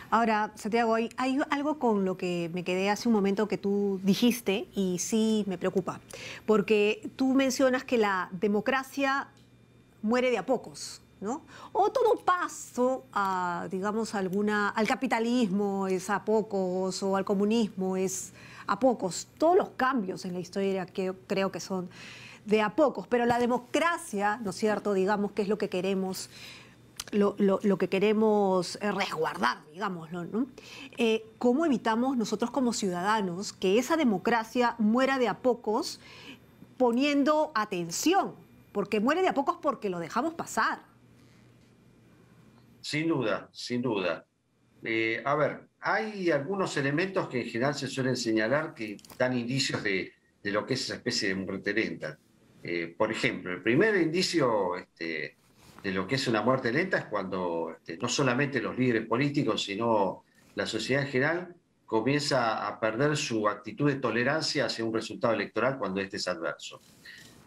Ahora, Santiago, hay algo con lo que me quedé hace un momento que tú dijiste y sí me preocupa, porque tú mencionas que la democracia muere de a pocos, ¿no? O todo paso a, digamos, al capitalismo es a pocos, o al comunismo es a pocos. Todos los cambios en la historia que creo que son de a pocos, pero la democracia, ¿no es cierto?, digamos, que es lo que queremos, lo que queremos resguardar, digámoslo, ¿no? ¿Cómo evitamos nosotros como ciudadanos que esa democracia muera de a pocos poniendo atención? Porque muere de a pocos porque lo dejamos pasar. Sin duda, sin duda. A ver, hay algunos elementos que en general se suelen señalar que dan indicios de lo que es esa especie de muerte lenta. Por ejemplo, el primer indicio de lo que es una muerte lenta es cuando no solamente los líderes políticos, sino la sociedad en general comienza a perder su actitud de tolerancia hacia un resultado electoral cuando este es adverso.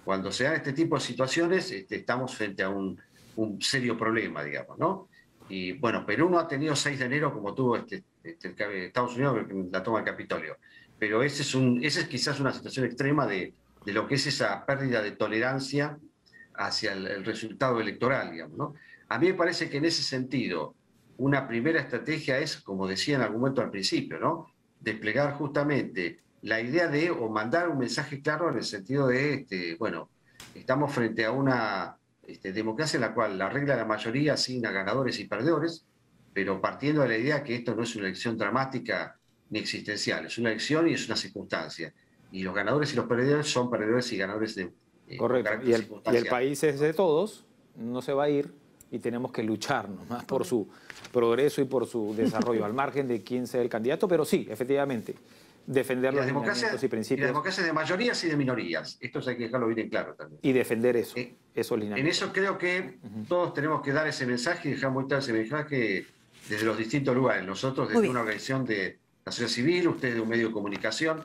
Cuando se dan este tipo de situaciones, estamos frente a un serio problema, digamos, ¿no? Y bueno, Perú no ha tenido 6 de enero como tuvo Estados Unidos la toma del Capitolio. Pero esa es quizás una situación extrema de lo que es esa pérdida de tolerancia hacia el resultado electoral, digamos, ¿no? A mí me parece que en ese sentido, una primera estrategia es, como decía en algún momento al principio, ¿no?, desplegar justamente la idea de, o mandar un mensaje claro en el sentido de, bueno, estamos frente a una democracia en la cual la regla de la mayoría asigna ganadores y perdedores, pero partiendo de la idea que esto no es una elección dramática ni existencial, es una elección y es una circunstancia. Y los ganadores y los perdedores son perdedores y ganadores de correcto. Y el país es de todos, no se va a ir y tenemos que luchar nomás por su progreso y por su desarrollo, al margen de quién sea el candidato, pero sí, efectivamente, defender los lineamientos y principios. Y la democracia de mayorías y de minorías, esto hay que dejarlo bien en claro también. Y defender eso, esos lineamientos. En eso creo que todos tenemos que dar ese mensaje y dejar muy claro ese mensaje desde los distintos lugares. Nosotros desde una organización de la sociedad civil, ustedes de un medio de comunicación.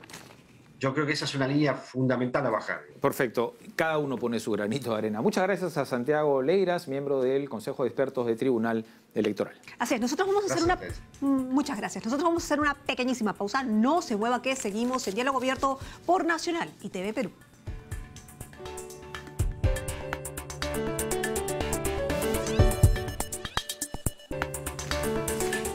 Yo creo que esa es una línea fundamental a bajar. Perfecto. Cada uno pone su granito de arena. Muchas gracias a Santiago Leiras, miembro del Consejo de Expertos del Tribunal Electoral. Así es. Nosotros vamos a hacer muchas gracias. Nosotros vamos a hacer una pequeñísima pausa. No se mueva, que seguimos en Diálogo Abierto por Nacional y TV Perú.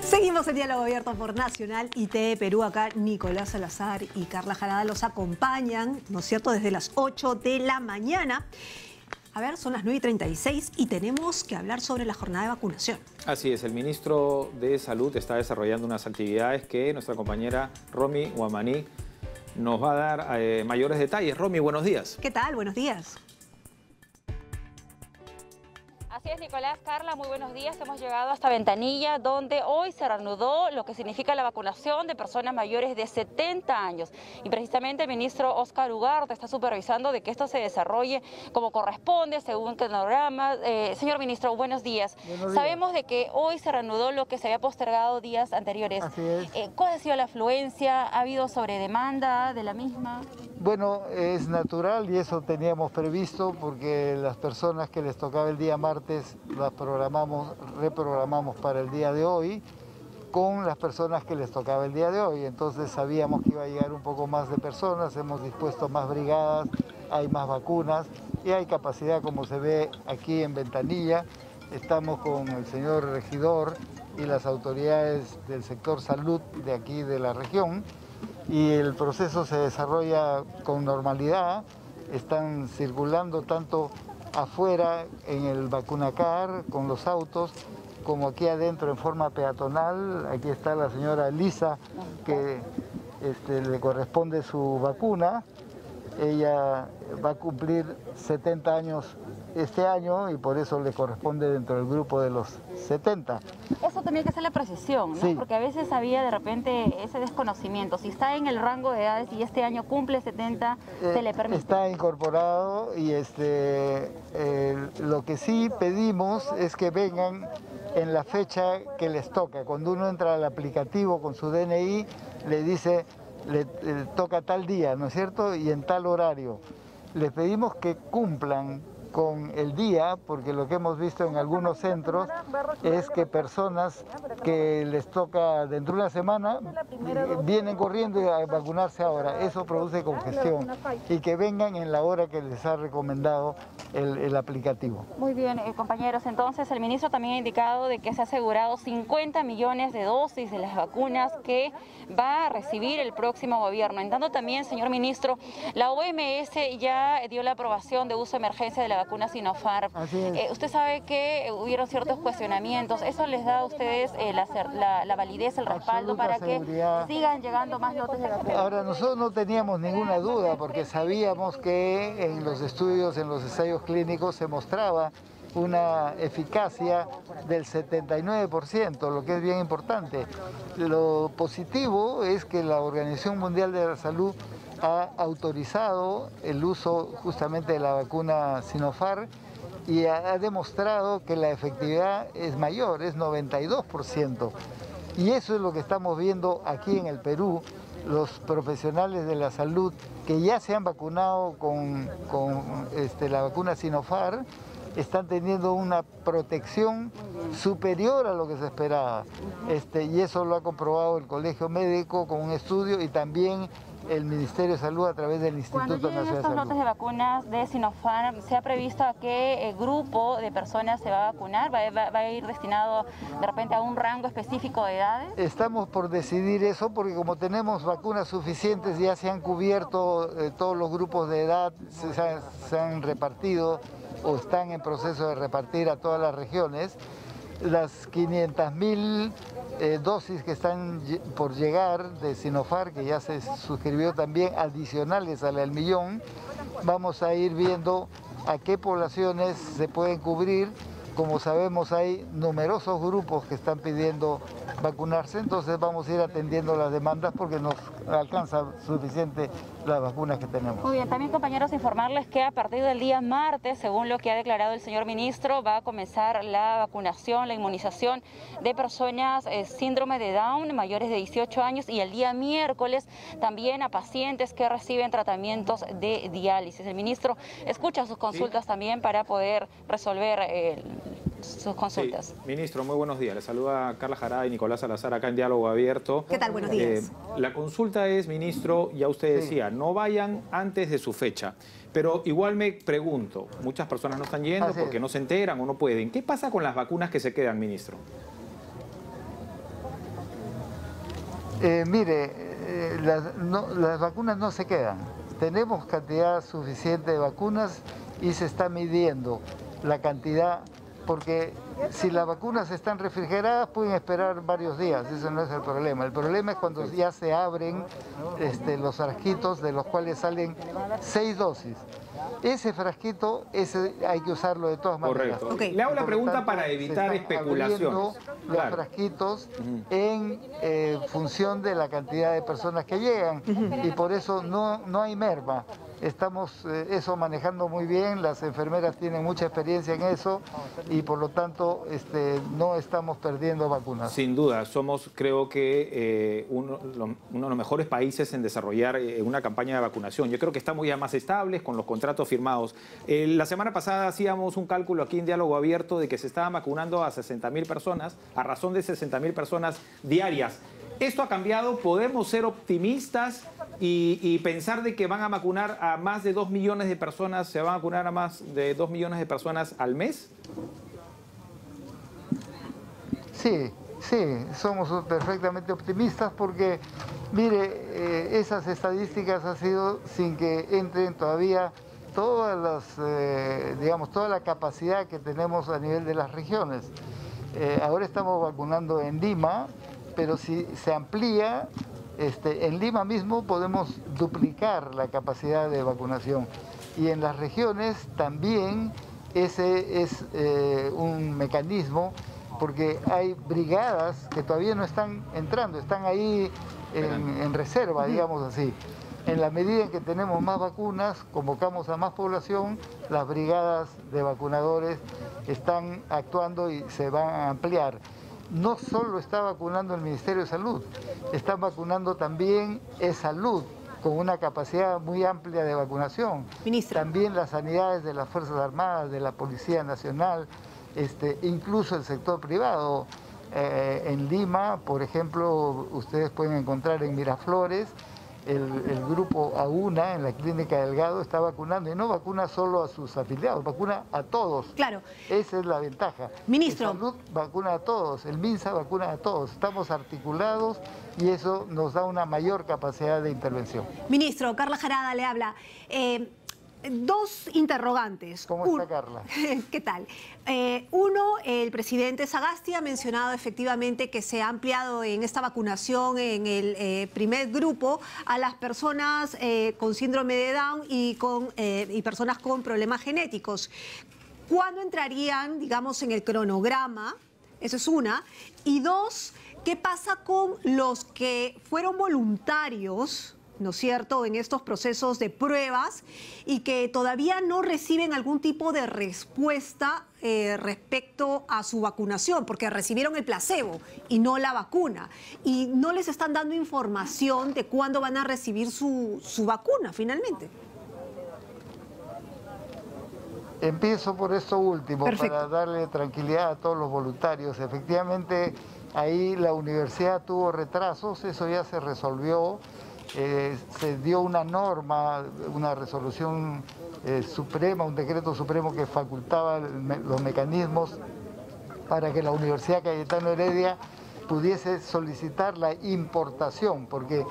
Seguimos en Diálogo Abierto por Nacional y TV Perú. Acá Nicolás Salazar y Carla Jarada los acompañan, ¿no es cierto?, desde las 8 de la mañana. A ver, son las 9:36 y tenemos que hablar sobre la jornada de vacunación. Así es, el ministro de Salud está desarrollando unas actividades que nuestra compañera Romy Guamaní nos va a dar mayores detalles. Romy, buenos días. ¿Qué tal? Buenos días. Así es, Nicolás, Carla, muy buenos días. Hemos llegado hasta Ventanilla, donde hoy se reanudó lo que significa la vacunación de personas mayores de 70 años. Y precisamente el ministro Óscar Ugarte está supervisando de que esto se desarrolle como corresponde, según el cronograma. Señor ministro, buenos días. Buenos días. Sabemos de que hoy se reanudó lo que se había postergado días anteriores. Así es. ¿Cuál ha sido la afluencia? ¿Ha habido sobredemanda de la misma? Bueno, es natural y eso teníamos previsto porque las personas que les tocaba el día martes las reprogramamos para el día de hoy con las personas que les tocaba el día de hoy. Entonces sabíamos que iba a llegar un poco más de personas, hemos dispuesto más brigadas, hay más vacunas y hay capacidad, como se ve aquí en Ventanilla. Estamos con el señor regidor y las autoridades del sector salud de aquí de la región y el proceso se desarrolla con normalidad. Están circulando tanto afuera en el vacunacar con los autos, como aquí adentro en forma peatonal. Aquí está la señora Lisa, que le corresponde su vacuna. Ella va a cumplir 70 años este año y por eso le corresponde dentro del grupo de los 70. Eso también hay que hacer la precisión, ¿no? Sí. Porque a veces había de repente ese desconocimiento. Si está en el rango de edades y este año cumple 70, se le permite. Está incorporado y lo que sí pedimos es que vengan en la fecha que les toca. Cuando uno entra al aplicativo con su DNI, le dice, le toca tal día, ¿no es cierto? Y en tal horario. Les pedimos que cumplan con el día, porque lo que hemos visto en algunos centros es que personas que les toca dentro de una semana vienen corriendo a vacunarse ahora. Eso produce congestión. Y que vengan en la hora que les ha recomendado el aplicativo. Muy bien, compañeros. Entonces, el ministro también ha indicado de que se ha asegurado 50 millones de dosis de las vacunas que va a recibir el próximo gobierno. En tanto también, señor ministro, la OMS ya dio la aprobación de uso de emergencia de la vacuna Sinopharm. Usted sabe que hubieron ciertos cuestionamientos. ¿Eso les da a ustedes la validez, el respaldo para seguridad. Que sigan llegando más lotes de vacuna? Ahora, nosotros no teníamos ninguna duda porque sabíamos que en los estudios, en los ensayos clínicos se mostraba una eficacia del 79%, lo que es bien importante. Lo positivo es que la Organización Mundial de la Salud ha autorizado el uso justamente de la vacuna Sinopharm y ha demostrado que la efectividad es mayor, es 92%. Y eso es lo que estamos viendo aquí en el Perú. Los profesionales de la salud que ya se han vacunado con la vacuna Sinopharm están teniendo una protección superior a lo que se esperaba. Y eso lo ha comprobado el Colegio Médico con un estudio y también el Ministerio de Salud a través del Instituto Nacional de Salud. Cuando lleguen estos lotes de vacunas de Sinopharm, ¿se ha previsto a qué grupo de personas se va a vacunar? ¿Va a ir destinado de repente a un rango específico de edades? Estamos por decidir eso porque como tenemos vacunas suficientes, ya se han cubierto todos los grupos de edad, se han repartido o están en proceso de repartir a todas las regiones. Las 500.000 dosis que están por llegar de Sinopharm, que ya se suscribió también, adicionales a la del millón, vamos a ir viendo a qué poblaciones se pueden cubrir. Como sabemos, hay numerosos grupos que están pidiendo vacunarse, entonces vamos a ir atendiendo las demandas porque nos alcanza suficiente las vacunas que tenemos. Muy bien, también compañeros, informarles que a partir del día martes, según lo que ha declarado el señor ministro, va a comenzar la vacunación, la inmunización de personas síndrome de Down, mayores de 18 años, y el día miércoles también a pacientes que reciben tratamientos de diálisis. El ministro escucha sus consultas también para poder resolver sus consultas. Sí. Ministro, muy buenos días. Le saluda Carla Jara y Nicolás Salazar acá en Diálogo Abierto. ¿Qué tal? Buenos días. La consulta es, ministro, ya usted decía, no vayan antes de su fecha. Pero igual me pregunto, muchas personas no están yendo porque no se enteran o no pueden. ¿Qué pasa con las vacunas que se quedan, ministro? Las vacunas no se quedan. Tenemos cantidad suficiente de vacunas y se está midiendo la cantidad, porque si las vacunas están refrigeradas pueden esperar varios días, eso no es el problema. El problema es cuando ya se abren los frasquitos de los cuales salen 6 dosis. Ese frasquito, hay que usarlo de todas maneras. Correcto. Okay. Le hago la pregunta para evitar especulaciones. Los frasquitos en función de la cantidad de personas que llegan y por eso no hay merma. Estamos eso manejando muy bien, las enfermeras tienen mucha experiencia en eso y por lo tanto no estamos perdiendo vacunas. Sin duda, somos creo que uno de los mejores países en desarrollar una campaña de vacunación. Yo creo que estamos ya más estables con los contratos firmados. La semana pasada hacíamos un cálculo aquí en Diálogo Abierto de que se estaban vacunando a 60.000 personas, a razón de 60.000 personas diarias. ¿Esto ha cambiado? ¿Podemos ser optimistas y pensar de que van a vacunar a más de 2 millones de personas, se van a vacunar a más de 2 millones de personas al mes? Sí, somos perfectamente optimistas porque, mire, esas estadísticas han sido sin que entren todavía digamos, toda la capacidad que tenemos a nivel de las regiones. Ahora estamos vacunando en Lima, pero si se amplía, en Lima mismo podemos duplicar la capacidad de vacunación. Y en las regiones también ese es un mecanismo, porque hay brigadas que todavía no están entrando, están ahí en reserva, digamos así. En la medida en que tenemos más vacunas, convocamos a más población, las brigadas de vacunadores están actuando y se van a ampliar. No solo está vacunando el Ministerio de Salud, están vacunando también E-Salud, con una capacidad muy amplia de vacunación. También las sanidades de las Fuerzas Armadas, de la Policía Nacional, incluso el sector privado. En Lima, por ejemplo, ustedes pueden encontrar en Miraflores, el grupo AUNA en la Clínica Delgado está vacunando, y no vacuna solo a sus afiliados, vacuna a todos. Claro. Esa es la ventaja. Ministro. El Salud vacuna a todos, el MINSA vacuna a todos, estamos articulados y eso nos da una mayor capacidad de intervención. Ministro, Carla Jarada le habla. Dos interrogantes. ¿Cómo está Carla? ¿Qué tal? Uno, el presidente Sagasti ha mencionado efectivamente que se ha ampliado en esta vacunación en el primer grupo a las personas con síndrome de Down y personas con problemas genéticos. ¿Cuándo entrarían, digamos, en el cronograma? Eso es una. Y dos, ¿qué pasa con los que fueron voluntarios, ¿no es cierto?, en estos procesos de pruebas y que todavía no reciben algún tipo de respuesta respecto a su vacunación, porque recibieron el placebo y no la vacuna, y no les están dando información de cuándo van a recibir su vacuna finalmente? Empiezo por esto último. Perfecto. Para darle tranquilidad a todos los voluntarios. Efectivamente, ahí la universidad tuvo retrasos, eso ya se resolvió. Se dio una norma, una resolución suprema, un decreto supremo que facultaba los mecanismos para que la Universidad Cayetano Heredia pudiese solicitar la importación, porque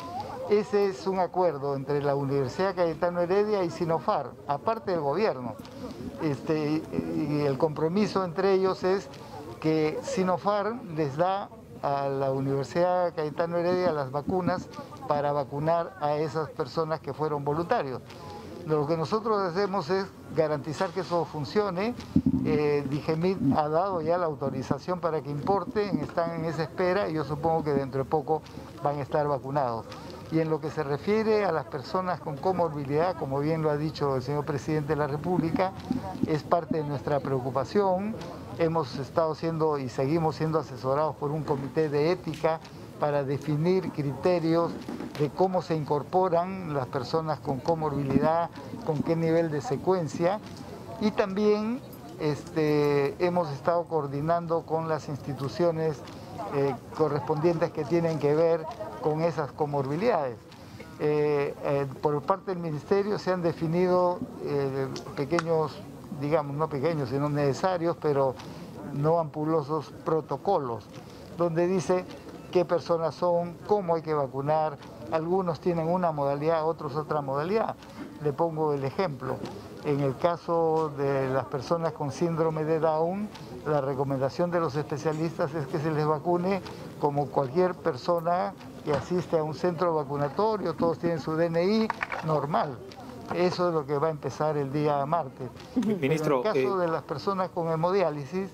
ese es un acuerdo entre la Universidad Cayetano Heredia y Sinopharm, aparte del gobierno. Y el compromiso entre ellos es que Sinopharm les da a la Universidad Cayetano Heredia las vacunas para vacunar a esas personas que fueron voluntarios. Lo que nosotros hacemos es garantizar que eso funcione. Digemit ha dado ya la autorización para que importen, están en esa espera y yo supongo que dentro de poco van a estar vacunados. Y en lo que se refiere a las personas con comorbilidad, como bien lo ha dicho el señor presidente de la República, es parte de nuestra preocupación. Hemos estado siendo y seguimos siendo asesorados por un comité de ética para definir criterios de cómo se incorporan las personas con comorbilidad, con qué nivel de secuencia. Y también hemos estado coordinando con las instituciones correspondientes que tienen que ver con esas comorbilidades. Por parte del Ministerio se han definido pequeños, digamos, no pequeños, sino necesarios, pero no ampulosos protocolos, donde dice qué personas son, cómo hay que vacunar. Algunos tienen una modalidad, otros otra modalidad. Le pongo el ejemplo. En el caso de las personas con síndrome de Down, la recomendación de los especialistas es que se les vacune como cualquier persona que asiste a un centro vacunatorio, todos tienen su DNI normal. Eso es lo que va a empezar el día martes. Ministro, en el caso de las personas con hemodiálisis,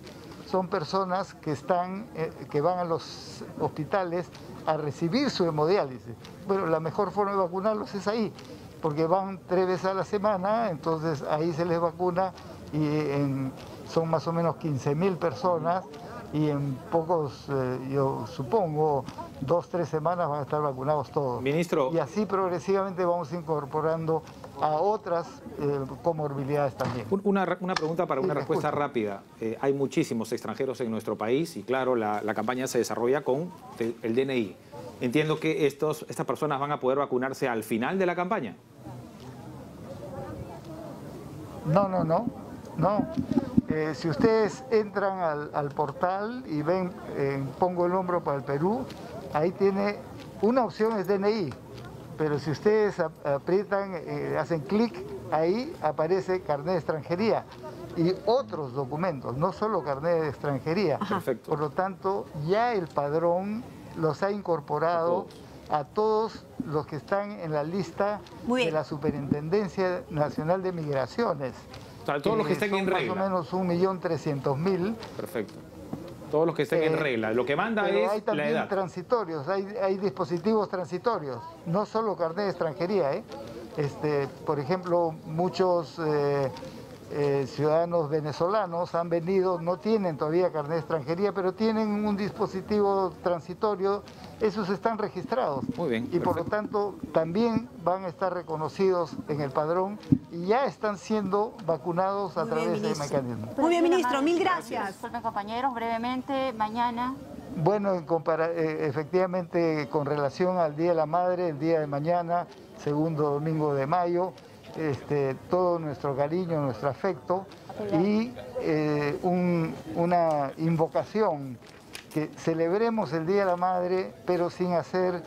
son personas que van a los hospitales a recibir su hemodiálisis. Bueno, la mejor forma de vacunarlos es ahí, porque van 3 veces a la semana, entonces ahí se les vacuna y son más o menos 15.000 personas y en pocos, yo supongo, 2-3 semanas van a estar vacunados todos. Ministro. Y así progresivamente vamos incorporando a otras comorbilidades también. Una pregunta para una respuesta rápida. Hay muchísimos extranjeros en nuestro país y claro, la campaña se desarrolla con el DNI. Entiendo que estas personas van a poder vacunarse al final de la campaña. No. Si ustedes entran al portal y ven, pongo el hombro para el Perú, ahí tiene una opción es DNI, pero si ustedes aprietan, hacen clic ahí aparece carnet de extranjería y otros documentos, no solo carnet de extranjería. Perfecto. Por lo tanto, ya el padrón los ha incorporado a todos los que están en la lista de la Superintendencia Nacional de Migraciones. O sea, todos los que estén en regla. Más o menos 1.300.000. Perfecto. Todos los que estén en regla. Lo que manda pero es hay también la edad. Transitorios, hay dispositivos transitorios, no solo carnet de extranjería. Por ejemplo, muchos ciudadanos venezolanos han venido, no tienen todavía carnet de extranjería, pero tienen un dispositivo transitorio. Esos están registrados. Muy bien, y por lo tanto también van a estar reconocidos en el padrón y ya están siendo vacunados a través del mecanismo. Muy bien, ministro, mil gracias. Disculpen, compañeros, brevemente, mañana. Bueno, efectivamente, con relación al Día de la Madre, el día de mañana, segundo domingo de mayo, todo nuestro cariño, nuestro afecto y una invocación que celebremos el Día de la Madre, pero sin hacer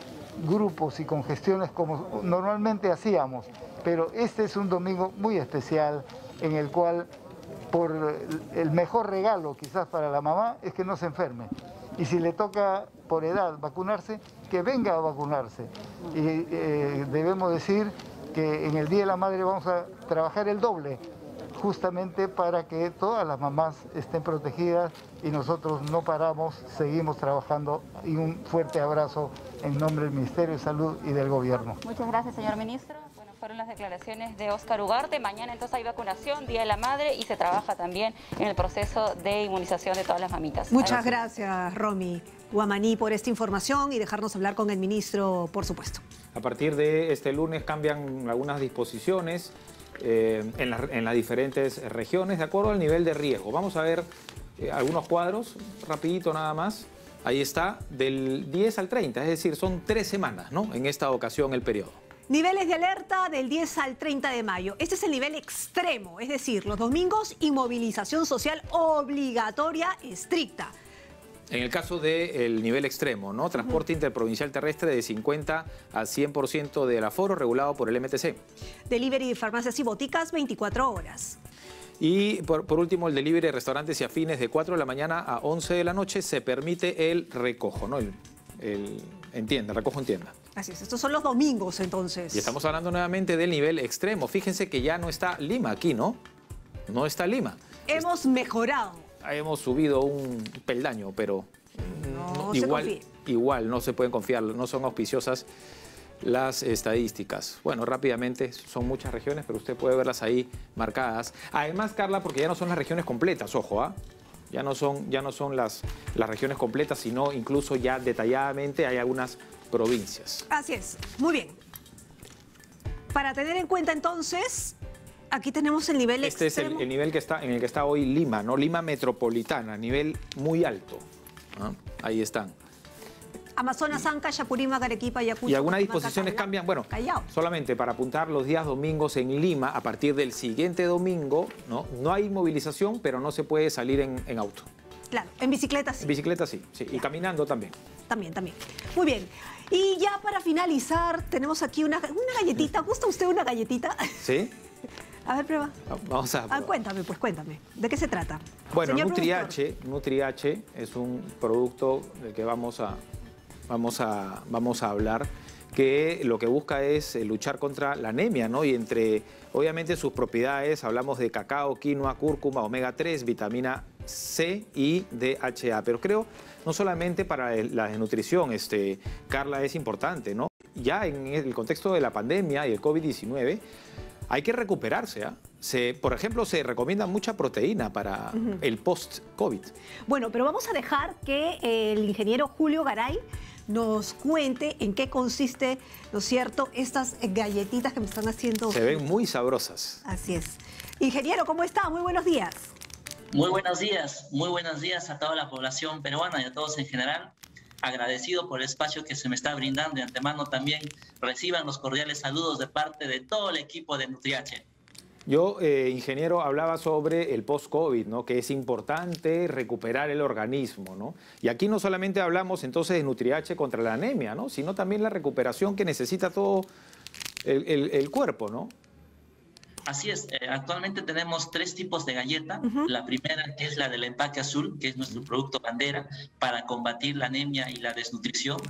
grupos y congestiones como normalmente hacíamos. Pero este es un domingo muy especial en el cual el mejor regalo quizás para la mamá es que no se enferme. Y si le toca por edad vacunarse, que venga a vacunarse. Y debemos decir que en el Día de la Madre vamos a trabajar el doble, justamente para que todas las mamás estén protegidas y nosotros no paramos, seguimos trabajando. Y un fuerte abrazo en nombre del Ministerio de Salud y del Gobierno. Muchas gracias, señor ministro. Bueno, fueron las declaraciones de Óscar Ugarte. Mañana entonces hay vacunación, Día de la Madre, y se trabaja también en el proceso de inmunización de todas las mamitas. Muchas gracias, Romy Guamaní, por esta información y dejarnos hablar con el ministro, por supuesto. A partir de este lunes cambian algunas disposiciones en las diferentes regiones de acuerdo al nivel de riesgo. Vamos a ver algunos cuadros, rapidito nada más. Ahí está, del 10 al 30, es decir, son 3 semanas, ¿no? En esta ocasión el periodo. Niveles de alerta del 10 al 30 de mayo. Este es el nivel extremo, es decir, los domingos inmovilización social obligatoria estricta. En el caso del nivel extremo, ¿no? Transporte interprovincial terrestre de 50 a 100% del aforo regulado por el MTC. Delivery de farmacias y boticas 24 horas. Y por último, el delivery de restaurantes y afines de 4 de la mañana a 11 de la noche se permite el recojo, ¿no? El recojo en tienda. Así es, estos son los domingos entonces. Y estamos hablando nuevamente del nivel extremo. Fíjense que ya no está Lima aquí, ¿no? No está Lima. Hemos mejorado. Hemos subido un peldaño, pero igual no se pueden confiar, no son auspiciosas las estadísticas. Bueno, rápidamente, son muchas regiones, pero usted puede verlas ahí marcadas. Además, Carla, porque ya no son las regiones completas, ojo, ¿ah? Ya no son las regiones completas, sino incluso ya detalladamente hay algunas provincias. Así es, muy bien. Para tener en cuenta entonces, aquí tenemos el nivel extremo. Este es el nivel en el que está hoy Lima, ¿no? Lima metropolitana, nivel muy alto. ¿Ah? Ahí están. Amazonas, Anca, Yapurímac, Arequipa, Ayacucho. Y algunas disposiciones cambian, bueno, Callao. solamente para apuntar los días domingos en Lima, a partir del siguiente domingo, no hay movilización, pero no se puede salir en auto. Claro, en bicicleta sí. En bicicleta sí, y caminando también. También. Muy bien. Y ya para finalizar, tenemos aquí una galletita. ¿Gusta usted una galletita? ¿Sí? A ver, prueba. Vamos a probar. Cuéntame. ¿De qué se trata? Bueno, Señor Nutriache es un producto del que vamos a hablar, que lo que busca es luchar contra la anemia, ¿no? Y entre, obviamente, sus propiedades, hablamos de cacao, quinoa, cúrcuma, omega 3, vitamina C y DHA. Pero creo, no solamente para la desnutrición, Carla, es importante, ¿no? Ya en el contexto de la pandemia y el COVID-19, hay que recuperarse, ¿ah? Por ejemplo, se recomienda mucha proteína para el post-COVID. Bueno, pero vamos a dejar que el ingeniero Julio Garay nos cuente en qué consiste, ¿no es cierto?, estas galletitas que me están haciendo. Se ven muy sabrosas. Así es. Ingeniero, ¿cómo está? Muy buenos días. Muy buenos días a toda la población peruana y a todos en general. Agradecido por el espacio que se me está brindando y antemano también reciban los cordiales saludos de parte de todo el equipo de Nutriache. Yo, ingeniero, hablaba sobre el post-COVID, ¿no? Que es importante recuperar el organismo, ¿no? Y aquí no solamente hablamos entonces de Nutriache contra la anemia, ¿no? Sino también la recuperación que necesita todo el cuerpo, ¿no? Así es, actualmente tenemos 3 tipos de galleta. La primera, que es la del empaque azul, que es nuestro producto bandera para combatir la anemia y la desnutrición.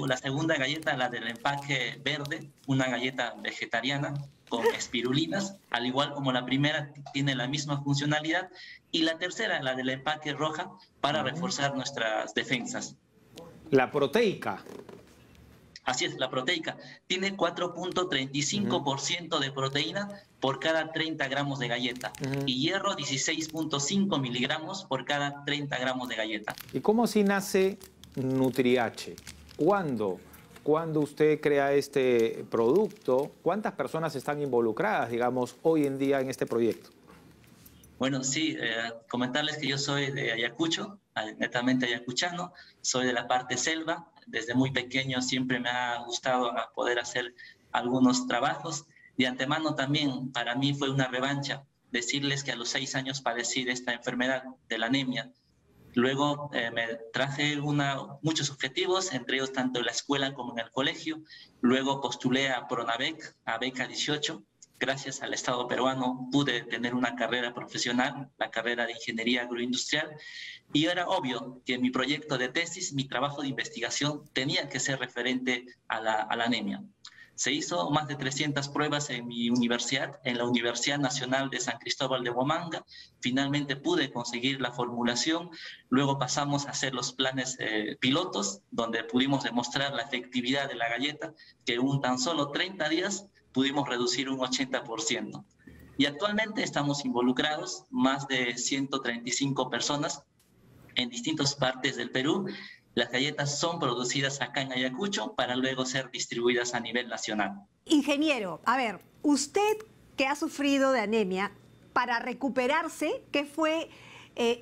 La segunda galleta, la del empaque verde, una galleta vegetariana con espirulinas, al igual como la primera, tiene la misma funcionalidad. Y la tercera, la del empaque roja, para reforzar nuestras defensas. La proteica. Así es, la proteica. Tiene 4.35% de proteína por cada 30 gramos de galleta y hierro 16.5 miligramos por cada 30 gramos de galleta. ¿Y cómo si nace Nutriache? ¿Cuándo usted crea este producto? ¿Cuántas personas están involucradas, digamos, hoy en día en este proyecto? Bueno, sí, comentarles que yo soy de Ayacucho, netamente ayacuchano, soy de la parte selva. Desde muy pequeño siempre me ha gustado poder hacer algunos trabajos. De antemano también para mí fue una revancha decirles que a los 6 años padecí de esta enfermedad, de la anemia. Luego me traje muchos objetivos, entre ellos tanto en la escuela como en el colegio. Luego postulé a Pronavec, a Beca 18. Gracias al Estado peruano pude tener una carrera profesional, la carrera de Ingeniería Agroindustrial, y era obvio que mi proyecto de tesis, mi trabajo de investigación, tenía que ser referente a la anemia. Se hizo más de 300 pruebas en mi universidad, en la Universidad Nacional de San Cristóbal de Huamanga. Finalmente pude conseguir la formulación. Luego pasamos a hacer los planes pilotos, donde pudimos demostrar la efectividad de la galleta, que en tan solo 30 días pudimos reducir un 80%. Y actualmente estamos involucrados más de 135 personas en distintas partes del Perú. Las galletas son producidas acá en Ayacucho para luego ser distribuidas a nivel nacional. Ingeniero, a ver, usted que ha sufrido de anemia, para recuperarse, ¿qué fue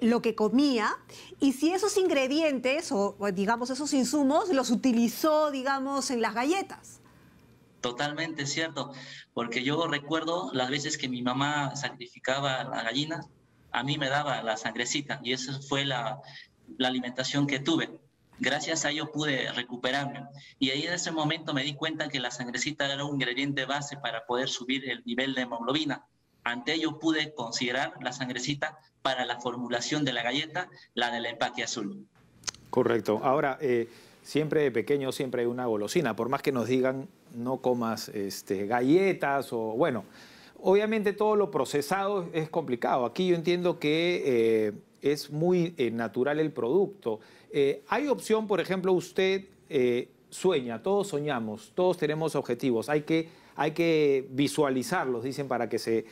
lo que comía? Y si esos ingredientes o digamos esos insumos los utilizó, digamos, en las galletas. Totalmente cierto, porque yo recuerdo las veces que mi mamá sacrificaba la gallina, a mí me daba la sangrecita y esa fue la alimentación que tuve. Gracias a ello pude recuperarme y ahí en ese momento me di cuenta que la sangrecita era un ingrediente base para poder subir el nivel de hemoglobina. Ante ello pude considerar la sangrecita para la formulación de la galleta, la del empaque azul. Correcto. Ahora, siempre de pequeño siempre hay una golosina, por más que nos digan no comas galletas o bueno, obviamente todo lo procesado es complicado. Aquí yo entiendo que es muy natural el producto. Hay opción, por ejemplo, usted sueña, todos soñamos, todos tenemos objetivos, hay que visualizarlos, dicen, para que se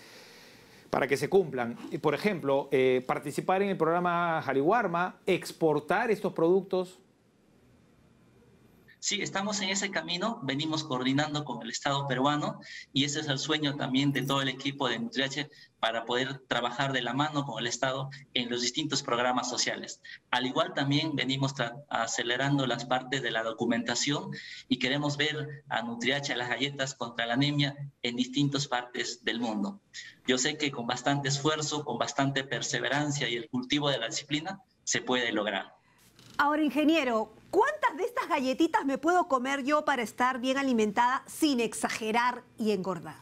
cumplan. Por ejemplo, participar en el programa Jariwarma, exportar estos productos. Sí, estamos en ese camino, venimos coordinando con el Estado peruano y ese es el sueño también de todo el equipo de Nutriache para poder trabajar de la mano con el Estado en los distintos programas sociales. Al igual también venimos acelerando las partes de la documentación y queremos ver a Nutriache, a las galletas contra la anemia en distintas partes del mundo. Yo sé que con bastante esfuerzo, con bastante perseverancia y el cultivo de la disciplina se puede lograr. Ahora, ingeniero, ¿cuántas de estas galletitas me puedo comer yo para estar bien alimentada sin exagerar y engordar?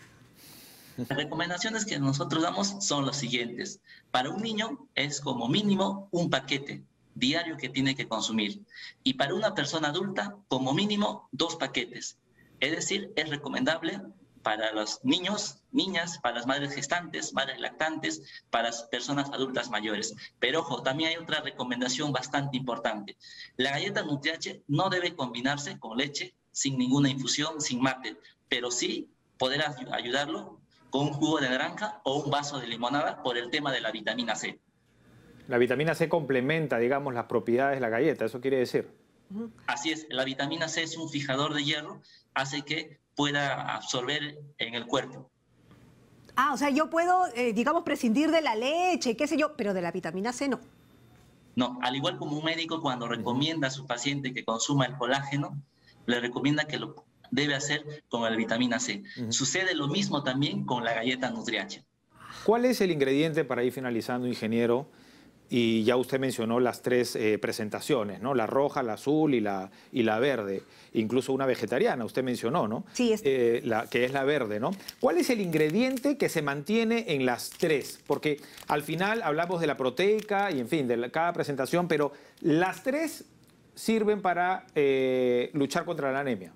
Las recomendaciones que nosotros damos son las siguientes. Para un niño es como mínimo un paquete diario que tiene que consumir. Y para una persona adulta, como mínimo 2 paquetes. Es decir, es recomendable para los niños, niñas, para las madres gestantes, madres lactantes, para las personas adultas mayores. Pero ojo, también hay otra recomendación bastante importante. La galleta Nutriache no debe combinarse con leche, sin ninguna infusión, sin mate, pero sí poder ayudarlo con un jugo de naranja o un vaso de limonada por el tema de la vitamina C. La vitamina C complementa, digamos, las propiedades de la galleta, ¿eso quiere decir? Así es, la vitamina C es un fijador de hierro, hace que pueda absorber en el cuerpo. Ah, o sea, yo puedo, digamos, prescindir de la leche, qué sé yo, pero de la vitamina C no. No, al igual como un médico cuando recomienda a su paciente que consuma el colágeno, le recomienda que lo debe hacer con la vitamina C. Sucede lo mismo también con la galleta Nutriache. ¿Cuál es el ingrediente, para ir finalizando, ingeniero, Y ya usted mencionó las 3 presentaciones, ¿no? La roja, la azul y la verde. Incluso una vegetariana, usted mencionó, ¿no? Sí. Que es la verde, ¿no? ¿Cuál es el ingrediente que se mantiene en las 3? Porque al final hablamos de la proteica y, en fin, de cada presentación, pero las 3 sirven para luchar contra la anemia.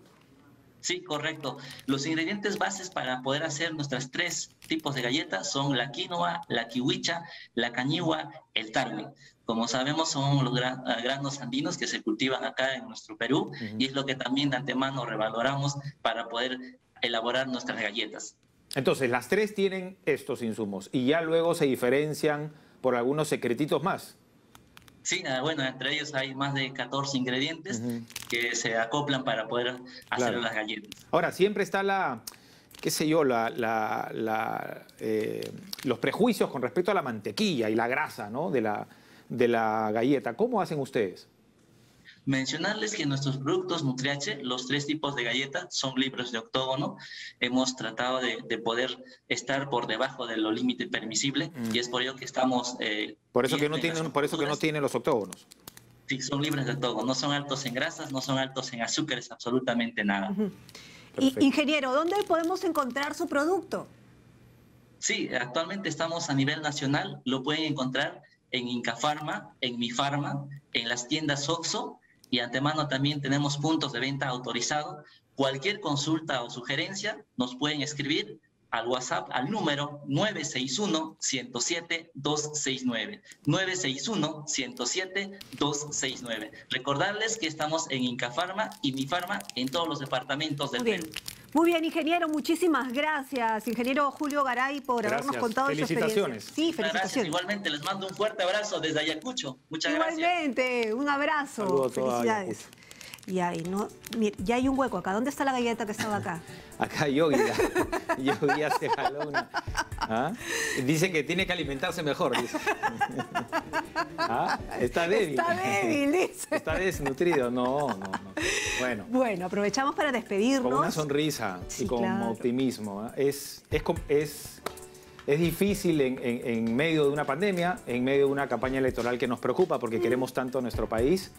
Sí, correcto. Los ingredientes bases para poder hacer nuestras 3 tipos de galletas son la quinoa, la kiwicha, la cañihua, el tarwi. Como sabemos, son los granos andinos que se cultivan acá en nuestro Perú y es lo que también de antemano revaloramos para poder elaborar nuestras galletas. Entonces, las 3 tienen estos insumos y ya luego se diferencian por algunos secretitos más. Sí, bueno, entre ellos hay más de 14 ingredientes que se acoplan para poder hacer las galletas. Ahora, siempre está qué sé yo, los prejuicios con respecto a la mantequilla y la grasa, ¿no? de la galleta. ¿Cómo hacen ustedes? Mencionarles que nuestros productos Nutriache, los 3 tipos de galletas, son libres de octógono. Hemos tratado de poder estar por debajo de lo límite permisible y es por ello que estamos... por eso que no tienen los octógonos. Sí, son libres de octógono. No son altos en grasas, no son altos en azúcares, absolutamente nada. Ingeniero, ¿dónde podemos encontrar su producto? Sí, actualmente estamos a nivel nacional. Lo pueden encontrar en Incafarma, en Mifarma, en las tiendas OXXO, y antemano también tenemos puntos de venta autorizados. Cualquier consulta o sugerencia nos pueden escribir al WhatsApp al número 961-107-269. 961-107-269. Recordarles que estamos en Incafarma y Mifarma en todos los departamentos del Perú. Muy bien, ingeniero, muchísimas gracias, ingeniero Julio Garay, por habernos contado su experiencia. Sí, felicitaciones. Gracias, igualmente les mando un fuerte abrazo desde Ayacucho. Muchas gracias. Igualmente, un abrazo. Saludos. Felicidades. Y ahí, ya hay un hueco acá. ¿Dónde está la galleta que estaba acá? Acá Yogi se jaló una. ¿Ah? Dice que tiene que alimentarse mejor, dice. ¿Ah? Está débil. Está débil, dice. Está desnutrido. No. Bueno, aprovechamos para despedirnos. Con una sonrisa y con optimismo. Es difícil en medio de una pandemia, en medio de una campaña electoral que nos preocupa porque queremos tanto a nuestro país.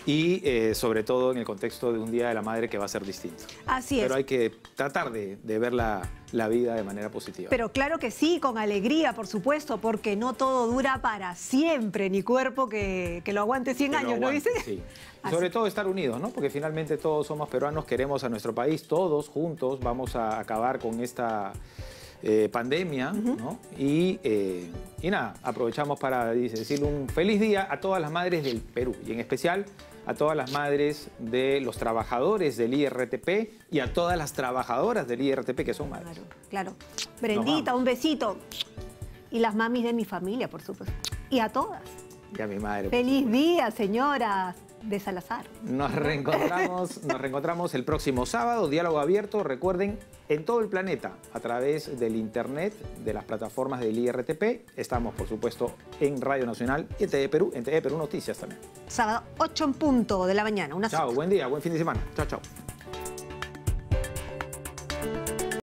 Y sobre todo en el contexto de un Día de la Madre que va a ser distinto. Así es. Pero hay que tratar de ver la vida de manera positiva. Pero claro que sí, con alegría, por supuesto, porque no todo dura para siempre, ni cuerpo que lo aguante 100 años, ¿no dice? Sí. Sobre todo estar unidos, ¿no? Porque finalmente todos somos peruanos, queremos a nuestro país, todos juntos vamos a acabar con esta pandemia, ¿no? Y nada, aprovechamos para decirle un feliz día a todas las madres del Perú y en especial a todas las madres de los trabajadores del IRTP y a todas las trabajadoras del IRTP que son madres. Claro. Brendita, un besito. Y las mamis de mi familia, por supuesto. Y a todas. Y a mi madre. Feliz día, señora de Salazar. Nos reencontramos el próximo sábado, diálogo abierto, recuerden, en todo el planeta, a través del internet, de las plataformas del IRTP. Estamos, por supuesto, en Radio Nacional y en TV Perú Noticias también. Sábado 8 en punto de la mañana. Chao, buen día, buen fin de semana. Chao, chao.